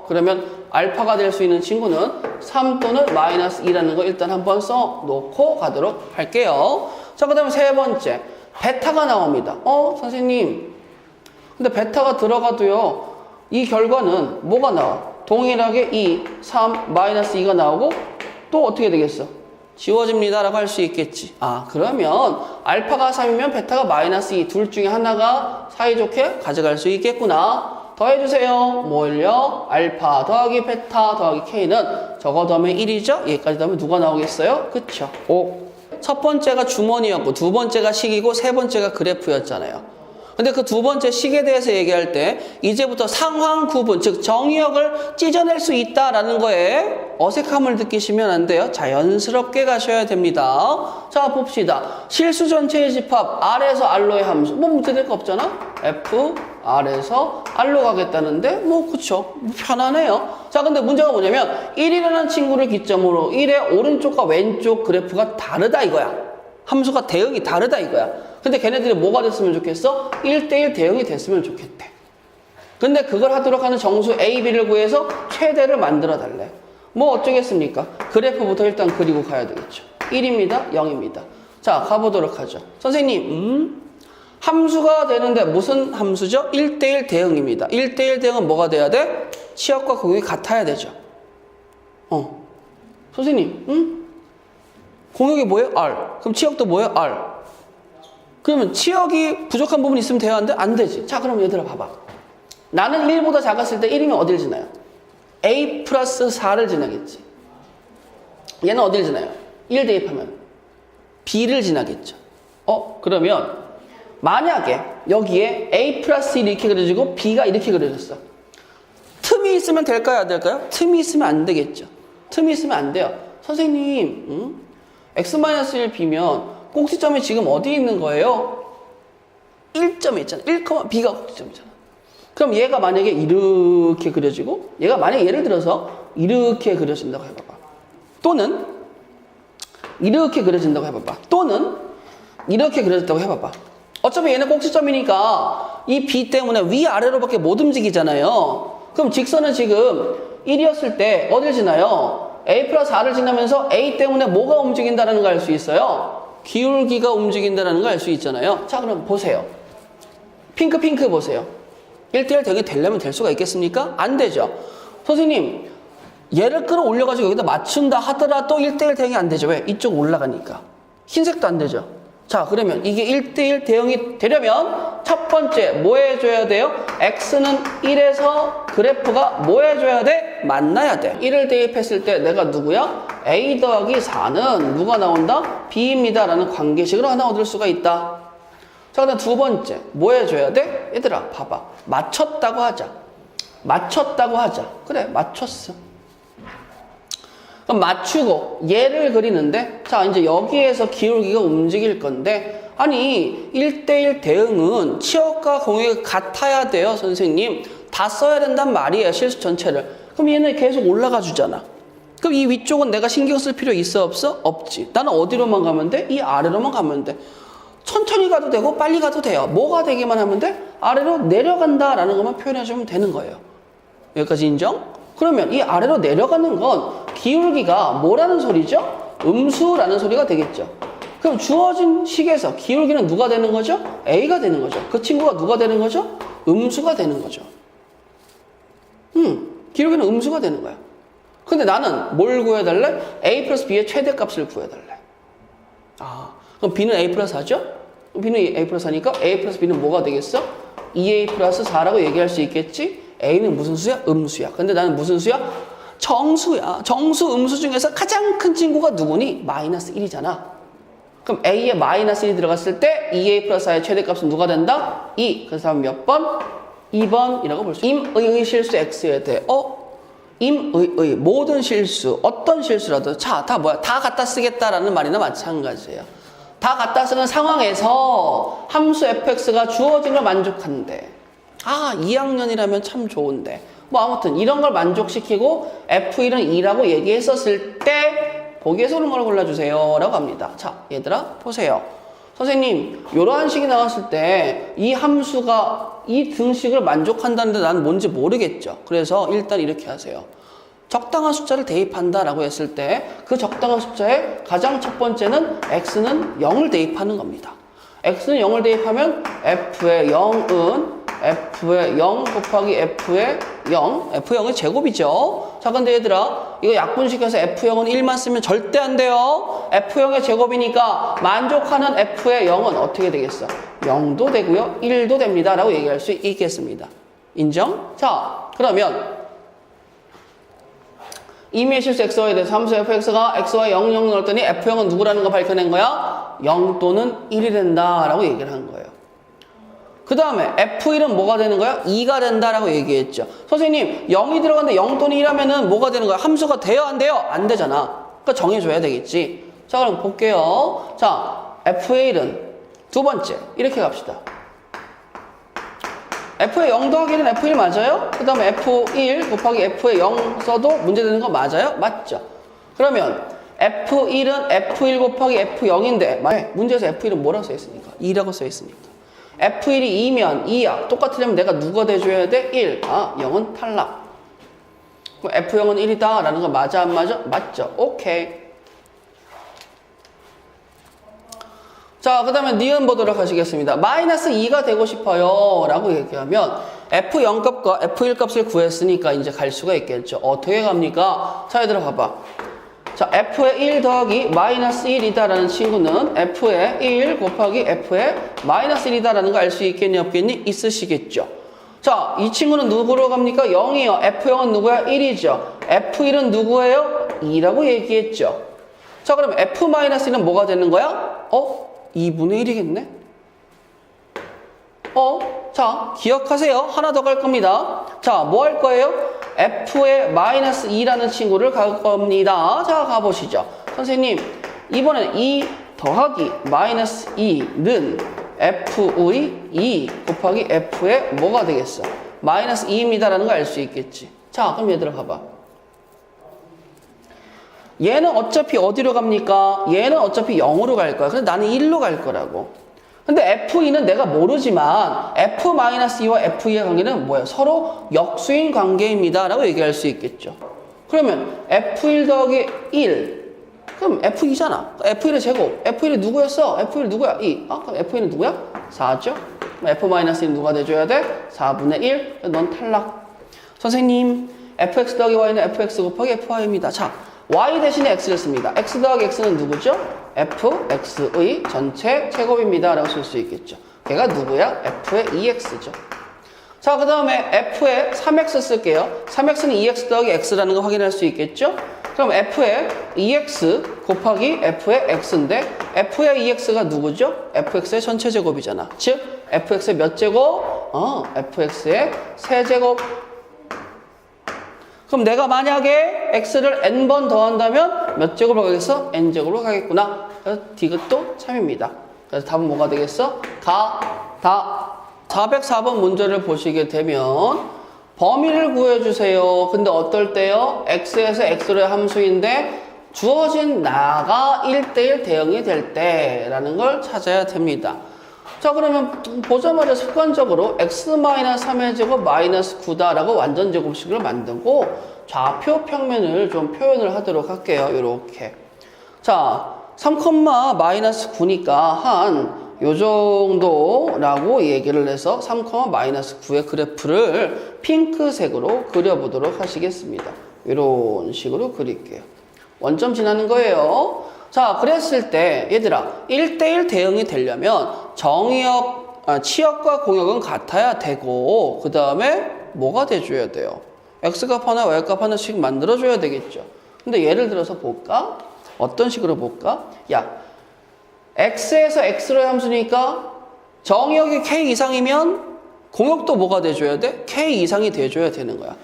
그러면 알파가 될 수 있는 친구는 3 또는 마이너스 2라는 거 일단 한번 써놓고 가도록 할게요. 자, 그 다음에 세 번째 베타가 나옵니다. 선생님, 근데 베타가 들어가도요, 이 결과는 뭐가 나와? 동일하게 2, 3, 마이너스 2가 나오고 또 어떻게 되겠어? 지워집니다 라고 할 수 있겠지. 그러면 알파가 3이면 베타가 마이너스 2 둘 중에 하나가 사이좋게 가져갈 수 있겠구나. 더해주세요. 뭘요? 알파 더하기 베타 더하기 K는 저거 더하면 1이죠? 여기까지 더하면 누가 나오겠어요? 그쵸? 5. 첫 번째가 주머니였고 두 번째가 식이고 세 번째가 그래프였잖아요. 근데 그 두 번째 식에 대해서 얘기할 때 이제부터 상황 구분, 즉 정의역을 찢어낼 수 있다라는 거에 어색함을 느끼시면 안 돼요. 자연스럽게 가셔야 됩니다. 자, 봅시다. 실수 전체의 집합 R에서 R로의 함수. 뭐 문제될 거 없잖아. F R에서 R로 가겠다는데 그쵸. 편하네요. 자, 근데 문제가 뭐냐면 1이라는 친구를 기점으로 1의 오른쪽과 왼쪽 그래프가 다르다 이거야. 함수가 대응이 다르다 이거야. 근데 걔네들이 뭐가 됐으면 좋겠어? 1대1 대응이 됐으면 좋겠대. 근데 그걸 하도록 하는 정수 A, B를 구해서 최대를 만들어 달래. 뭐 어쩌겠습니까? 그래프부터 일단 그리고 가야 되겠죠. 1입니다. 0입니다. 자, 가보도록 하죠. 선생님, 함수가 되는데 무슨 함수죠? 1대1 대응입니다. 1대1 대응은 뭐가 돼야 돼? 치역과 공역이 같아야 되죠. 선생님, 공역이 뭐예요? R. 그럼 치역도 뭐예요? R. 그러면 치역이 부족한 부분이 있으면 돼야 하는데 안 되지. 자, 그럼 얘들아 봐봐. 나는 1보다 작았을 때 1이면 어딜 지나요? A 플러스 4를 지나겠지. 얘는 어딜 지나요? 1 대입하면 B를 지나겠죠. 그러면 만약에 여기에 A 플러스 1 이렇게 그려지고 B가 이렇게 그려졌어. 틈이 있으면 될까요? 안 될까요? 틈이 있으면 안 되겠죠. 틈이 있으면 안 돼요. 선생님, X-1 B면 꼭지점이 지금 어디 있는 거예요? 1점에 있잖아. 1, B가 꼭지점이잖아. 그럼 얘가 만약에 이렇게 그려지고 얘가 만약에 예를 들어서 이렇게 그려진다고 해봐봐. 또는 이렇게 그려진다고 해봐봐. 또는 이렇게 그려졌다고 해봐봐. 어차피 얘는 꼭지점이니까 이 B 때문에 위아래로밖에 못 움직이잖아요. 그럼 직선은 지금 1이었을 때 어딜 지나요? A 플러스 R을 지나면서 A 때문에 뭐가 움직인다는 걸 알 수 있어요? 기울기가 움직인다는 걸 알 수 있잖아요. 자, 그럼 보세요. 핑크 보세요. 1대1 대응이 되려면 될 수가 있겠습니까? 안 되죠. 선생님, 얘를 끌어올려가지고 여기다 맞춘다 하더라도 1대1 대응이 안 되죠. 왜? 이쪽 올라가니까. 흰색도 안 되죠. 자, 그러면 이게 1대1 대응이 되려면 첫 번째 뭐 해줘야 돼요? x는 1에서 그래프가 뭐 해줘야 돼? 만나야 돼. 1을 대입했을 때 내가 누구야? a 더하기 4는 누가 나온다? b입니다 라는 관계식으로 하나 얻을 수가 있다. 자, 그다음 두 번째 뭐 해줘야 돼? 얘들아 봐봐. 맞췄다고 하자. 그래, 맞췄어. 그럼 맞추고 얘를 그리는데, 자, 이제 여기에서 기울기가 움직일 건데, 아니 1대1 대응은 치역과 공역이 같아야 돼요. 선생님 다 써야 된단 말이에요. 실수 전체를. 그럼 얘는 계속 올라가 주잖아. 그럼 이 위쪽은 내가 신경 쓸 필요 있어 없어? 없지. 나는 어디로만 가면 돼? 이 아래로만 가면 돼. 천천히 가도 되고 빨리 가도 돼요. 뭐가 되기만 하면 돼? 아래로 내려간다라는 것만 표현해주면 되는 거예요. 여기까지 인정? 그러면 이 아래로 내려가는 건 기울기가 뭐라는 소리죠? 음수라는 소리가 되겠죠. 그럼 주어진 식에서 기울기는 누가 되는 거죠? A가 되는 거죠. 그 친구가 누가 되는 거죠? 음수가 되는 거죠. 기울기는 음수가 되는 거야. 근데 나는 뭘 구해달래? A 플러스 B의 최대값을 구해달래. 아, 그럼 B는 A 플러스 4죠? B는 A 플러스 4니까 A 플러스 B는 뭐가 되겠어? 2A 플러스 4라고 얘기할 수 있겠지? A는 무슨 수야? 음수야. 근데 나는 무슨 수야? 정수야. 정수, 음수 중에서 가장 큰 친구가 누구니? 마이너스 1이잖아. 그럼 A에 마이너스 1이 들어갔을 때 2A 플러스 4의 최대값은 누가 된다? 2. 그래서 몇 번? 2번이라고 볼 수 있어. 임의의 실수 X에 대해 임의의 모든 실수, 어떤 실수라도 자, 다 뭐야? 다 갖다 쓰겠다라는 말이나 마찬가지예요. 다 갖다 쓰는 상황에서 함수 fx가 주어진 걸 만족한대. 아, 2학년이라면 참 좋은데. 뭐 아무튼 이런 걸 만족시키고 f1은 2라고 얘기했었을 때 보기에서 옳은 걸 골라주세요 라고 합니다. 자, 얘들아 보세요. 선생님, 이러한 식이 나왔을 때 이 함수가 이 등식을 만족한다는데 나는 뭔지 모르겠죠. 그래서 일단 이렇게 하세요. 적당한 숫자를 대입한다라고 했을 때 그 적당한 숫자에 가장 첫 번째는 x는 0을 대입하는 겁니다. x는 0을 대입하면 f의 0은 f의 0 곱하기 f의 0, f0의 제곱이죠. 자, 근데 얘들아, 이거 약분식해서 f0은 1만 쓰면 절대 안 돼요. f0의 제곱이니까 만족하는 f의 0은 어떻게 되겠어? 0도 되고요, 1도 됩니다 라고 얘기할 수 있겠습니다. 인정? 자, 그러면 임의의 실수 xy에 대해서 함수 fx가 xy 0, 0 넣었더니 f0은 누구라는 거 밝혀낸 거야? 0 또는 1이 된다라고 얘기를 한 거예요. 그 다음에 f1은 뭐가 되는 거야? 2가 된다라고 얘기했죠. 선생님, 0이 들어갔는데 0 또는 1하면은 뭐가 되는 거야? 함수가 돼요? 안 돼요? 안 되잖아. 그러니까 정해줘야 되겠지. 자, 그럼 볼게요. 자, f의 1은 두 번째 이렇게 갑시다. f의 0 더하기는 f1 맞아요? 그 다음에 f1 곱하기 f의 0 써도 문제되는 거 맞아요? 맞죠? 그러면 f1은 f1 곱하기 f0인데 문제에서 f1은 뭐라고 써있습니까? 2라고 써있으니까. f1이 2면 2야. 똑같으려면 내가 누가 돼줘야 돼? 1. 아, 0은 탈락. 그럼 f0은 1이다 라는 거 맞아 안 맞아? 맞죠? 오케이. 자, 그 다음에 니은 보도록 하시겠습니다. 마이너스 2가 되고 싶어요 라고 얘기하면 f0 값과 f1 값을 구했으니까 이제 갈 수가 있겠죠. 어떻게 갑니까? 자, 얘들아 봐봐. 자, f의 1 더하기 마이너스 1이다 라는 친구는 f의 1 곱하기 f의 마이너스 1이다 라는 거 알 수 있겠니 없겠니? 있으시겠죠. 자, 이 친구는 누구로 갑니까? 0이요. f0은 누구야? 1이죠. f1은 누구예요? 2라고 얘기했죠. 자, 그럼 f-1은 뭐가 되는 거야? 2분의 1이겠네? 자, 기억하세요. 하나 더 갈 겁니다. 자, 뭐 할 거예요? f의 마이너스 2라는 친구를 갈 겁니다. 자, 가보시죠. 선생님, 이번엔 2 더하기 마이너스 2는 f의 2 곱하기 f의 뭐가 되겠어? 마이너스 2입니다 라는 거 알 수 있겠지. 자, 그럼 얘들아 봐봐. 얘는 어차피 어디로 갑니까? 얘는 어차피 0으로 갈 거야. 근데 나는 1로 갈 거라고. 근데 F2는 내가 모르지만 F-2와 F2의 관계는 뭐예요? 서로 역수인 관계입니다. 라고 얘기할 수 있겠죠. 그러면 F1 더하기 1. 그럼 F2잖아. F1의 제곱. F1이 누구였어? F1이 누구야? 2. 그럼 F1은 누구야? 4죠? 그럼 F-1은 누가 돼줘야 돼? 4분의 1. 넌 탈락. 선생님, fx 더하기 y는 fx 곱하기 fy입니다. 자, y 대신에 x를 씁니다. x 더하기 x는 누구죠? fx의 전체 제곱입니다. 라고 쓸 수 있겠죠. 걔가 누구야? f의 2x죠. 자, 그 다음에 f의 3x 쓸게요. 3x는 2x 더하기 x라는 거 확인할 수 있겠죠? 그럼 f의 2x 곱하기 f의 x인데 f의 2x가 누구죠? fx의 전체 제곱이잖아. 즉, fx의 몇 제곱? fx의 세제곱. 그럼 내가 만약에 x를 n번 더한다면 몇 제곱으로 가겠어? n제곱으로 가겠구나. 그래서 디귿도 참입니다. 그래서 답은 뭐가 되겠어? 다. 404번 문제를 보시게 되면 범위를 구해주세요. 근데 어떨 때요? x에서 x로의 함수인데 주어진 나가 1대1 대응이 될 때라는 걸 찾아야 됩니다. 자, 그러면 보자마자 습관적으로 x-3의 제곱 마이너스 9다라고 완전 제곱식을 만들고 좌표 평면을 좀 표현을 하도록 할게요. 이렇게. 자, 3,-9니까 한 요 정도라고 얘기를 해서 3,-9의 그래프를 핑크색으로 그려보도록 하시겠습니다. 이런 식으로 그릴게요. 원점 지나는 거예요. 자, 그랬을 때 얘들아 1대1 대응이 되려면 치역과 공역은 같아야 되고 그 다음에 뭐가 돼줘야 돼요? x값 하나 y값 하나씩 만들어줘야 되겠죠. 근데 예를 들어서 볼까? 어떤 식으로 볼까? 야, x에서 x로의 함수니까 정의역이 k 이상이면 공역도 뭐가 돼줘야 돼? k 이상이 돼줘야 되는 거야.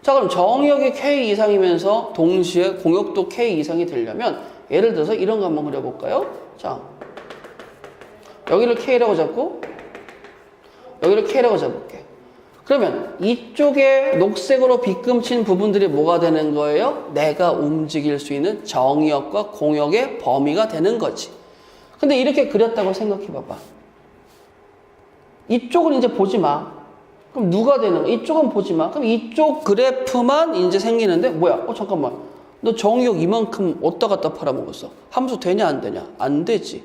자, 그럼 정의역이 k 이상이면서 동시에 공역도 k 이상이 되려면 예를 들어서 이런 거 한번 그려볼까요? 자, 여기를 k라고 잡고 여기를 k라고 잡을게. 그러면 이쪽에 녹색으로 빗금친 부분들이 뭐가 되는 거예요? 내가 움직일 수 있는 정의역과 공역의 범위가 되는 거지. 근데 이렇게 그렸다고 생각해봐봐. 이쪽은 이제 보지 마. 그럼 누가 되는 거야? 이쪽은 보지 마. 그럼 이쪽 그래프만 이제 생기는데 뭐야? 잠깐만. 너 정의역 이만큼 어디다 갖다 팔아먹었어? 함수 되냐 안 되냐? 안 되지.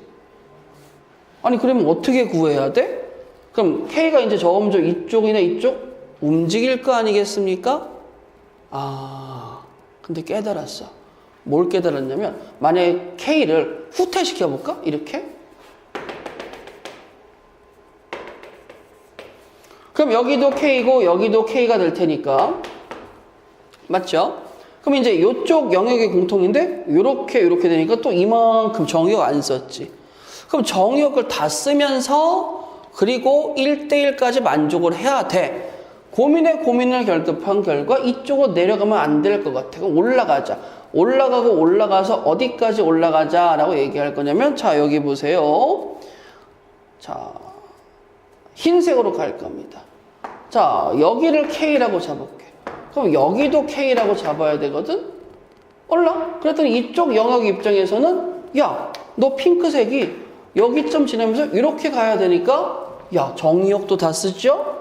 아니 그러면 어떻게 구해야 돼? 그럼 K가 이제 점점 이쪽이나 이쪽 움직일 거 아니겠습니까? 근데 깨달았어. 뭘 깨달았냐면 만약에 K를 후퇴시켜볼까? 이렇게? 그럼 여기도 K고 여기도 K가 될 테니까 맞죠? 그럼 이제 이쪽 영역이 공통인데 이렇게 되니까 또 이만큼 정의역 안 썼지. 그럼 정의역을 다 쓰면서 그리고 1대1까지 만족을 해야 돼. 고민을 결급한 결과 이쪽으로 내려가면 안 될 것 같아. 그럼 올라가자. 올라가서 어디까지 올라가자라고 얘기할 거냐면 자 여기 보세요. 자 흰색으로 갈 겁니다. 자 여기를 K라고 잡을게. 그럼 여기도 K라고 잡아야 되거든? 그랬더니 이쪽 영역 입장에서는 야, 너 핑크색이 여기점 지나면서 이렇게 가야 되니까 야, 정의역도 다 쓰죠?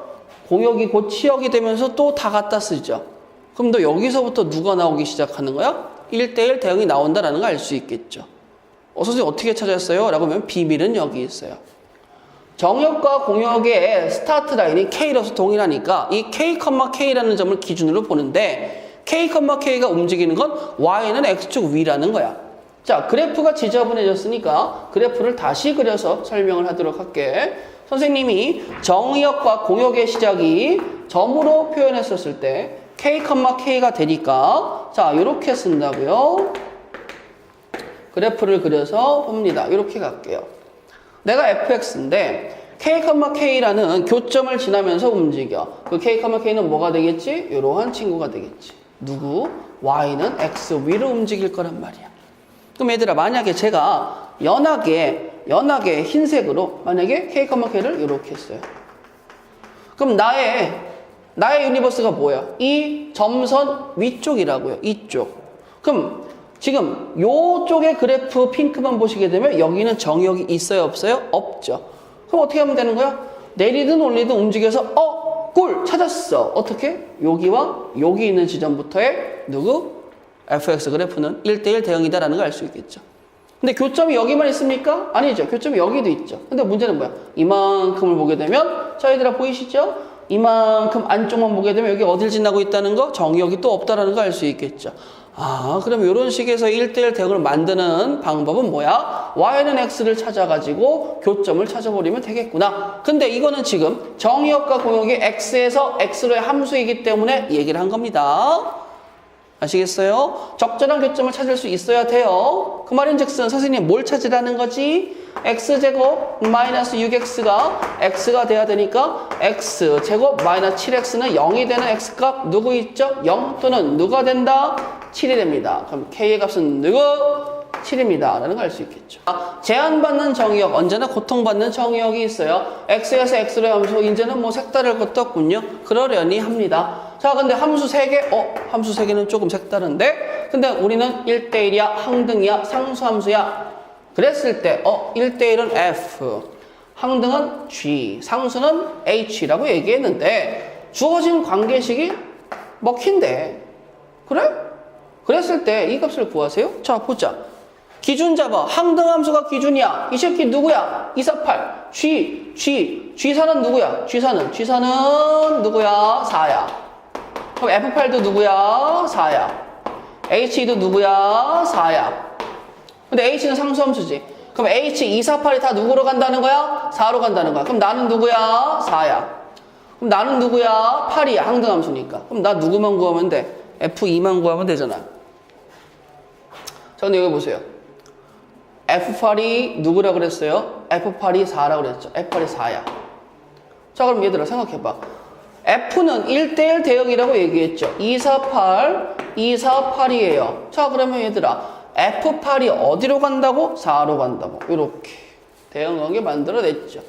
공역이 곧 치역이 되면서 또 다 갖다 쓰죠? 그럼 너 여기서부터 누가 나오기 시작하는 거야? 1대1 대응이 나온다라는 걸 알 수 있겠죠. 선생님 어떻게 찾았어요? 라고 하면 비밀은 여기 있어요. 정역과 공역의 스타트 라인이 K로서 동일하니까 이 K, K라는 점을 기준으로 보는데 K, K가 움직이는 건 Y는 X축 위라는 거야. 자, 그래프가 지저분해졌으니까 그래프를 다시 그려서 설명을 하도록 할게. 선생님이 정역과 공역의 시작이 점으로 표현했었을 때 K, K가 되니까 자, 이렇게 쓴다고요. 그래프를 그려서 봅니다. 이렇게 갈게요. 내가 fx인데 k, k라는 교점을 지나면서 움직여. 그 k, k는 뭐가 되겠지? 이러한 친구가 되겠지. 누구? y는 x 위로 움직일 거란 말이야. 그럼 얘들아 만약에 제가 연하게 흰색으로 만약에 k, k를 이렇게 했어요. 그럼 나의 유니버스가 뭐야? 이 점선 위쪽이라고요. 이쪽. 그럼 지금 요쪽의 그래프 핑크만 보시게 되면 여기는 정역이 있어요? 없어요? 없죠. 그럼 어떻게 하면 되는 거야? 내리든 올리든 움직여서 꿀 찾았어. 어떻게? 여기와 여기 있는 지점부터의 누구? fx 그래프는 1대1 대응이다라는 걸 알 수 있겠죠. 근데 교점이 여기만 있습니까? 아니죠. 교점이 여기도 있죠. 근데 문제는 뭐야? 이만큼을 보게 되면 자 얘들아 보이시죠? 이만큼 안쪽만 보게 되면 여기 어딜 지나고 있다는 거? 정역이 또 없다라는 걸 알 수 있겠죠. 아, 그럼 이런 식에서 1대1 대응을 만드는 방법은 뭐야? y는 x를 찾아가지고 교점을 찾아버리면 되겠구나. 근데 이거는 지금 정역과 공역이 x에서 x로의 함수이기 때문에 얘기를 한 겁니다. 아시겠어요? 적절한 교점을 찾을 수 있어야 돼요. 그 말인즉슨 선생님 뭘 찾으라는 거지? x제곱 마이너스 6x가 x가 돼야 되니까 x제곱 마이너스 7x는 0이 되는 x값 누구 있죠? 0 또는 누가 된다? 7이 됩니다. 그럼 k의 값은 누구? 7입니다. 라는 걸 알 수 있겠죠. 제한받는 정의역, 언제나 고통받는 정의역이 있어요. x에서 x로의 함수, 이제는 뭐 색다를 것도 없군요. 그러려니 합니다. 자, 근데 함수 3개? 함수 3개는 조금 색다른데? 근데 우리는 1대1이야, 항등이야, 상수함수야. 그랬을 때, 1대1은 f, 항등은 g, 상수는 h라고 얘기했는데, 주어진 관계식이 먹힌대. 그래? 그랬을 때 이 값을 구하세요? 자, 보자. 기준 잡아. 항등함수가 기준이야. 이 새끼 누구야? 248. G사는 누구야? G사는 누구야? 4야. 그럼 F8도 누구야? 4야. H도 누구야? 4야. 근데 H는 상수함수지. 그럼 H, 2, 4, 8이 다 누구로 간다는 거야? 4로 간다는 거야. 그럼 나는 누구야? 4야. 그럼 나는 누구야? 8이야. 항등함수니까. 그럼 나 누구만 구하면 돼? F2만 구하면 되잖아. 자, 근데 여기 보세요. F8이 누구라 그랬어요? F8이 4라고 그랬죠. F8이 4야. 자, 그럼 얘들아 생각해봐. F는 1대1 대응이라고 얘기했죠. 248, 248이에요. 자, 그러면 얘들아 F8이 어디로 간다고? 4로 간다고. 이렇게 대응하게 만들어냈죠.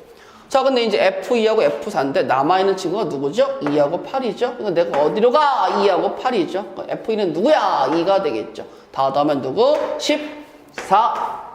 자, 근데 이제 F2하고 F4인데 남아있는 친구가 누구죠? 2하고 8이죠. 그러니까 내가 어디로 가? 2하고 8이죠. F2는 누구야? 2가 되겠죠. 다 더하면 누구? 14.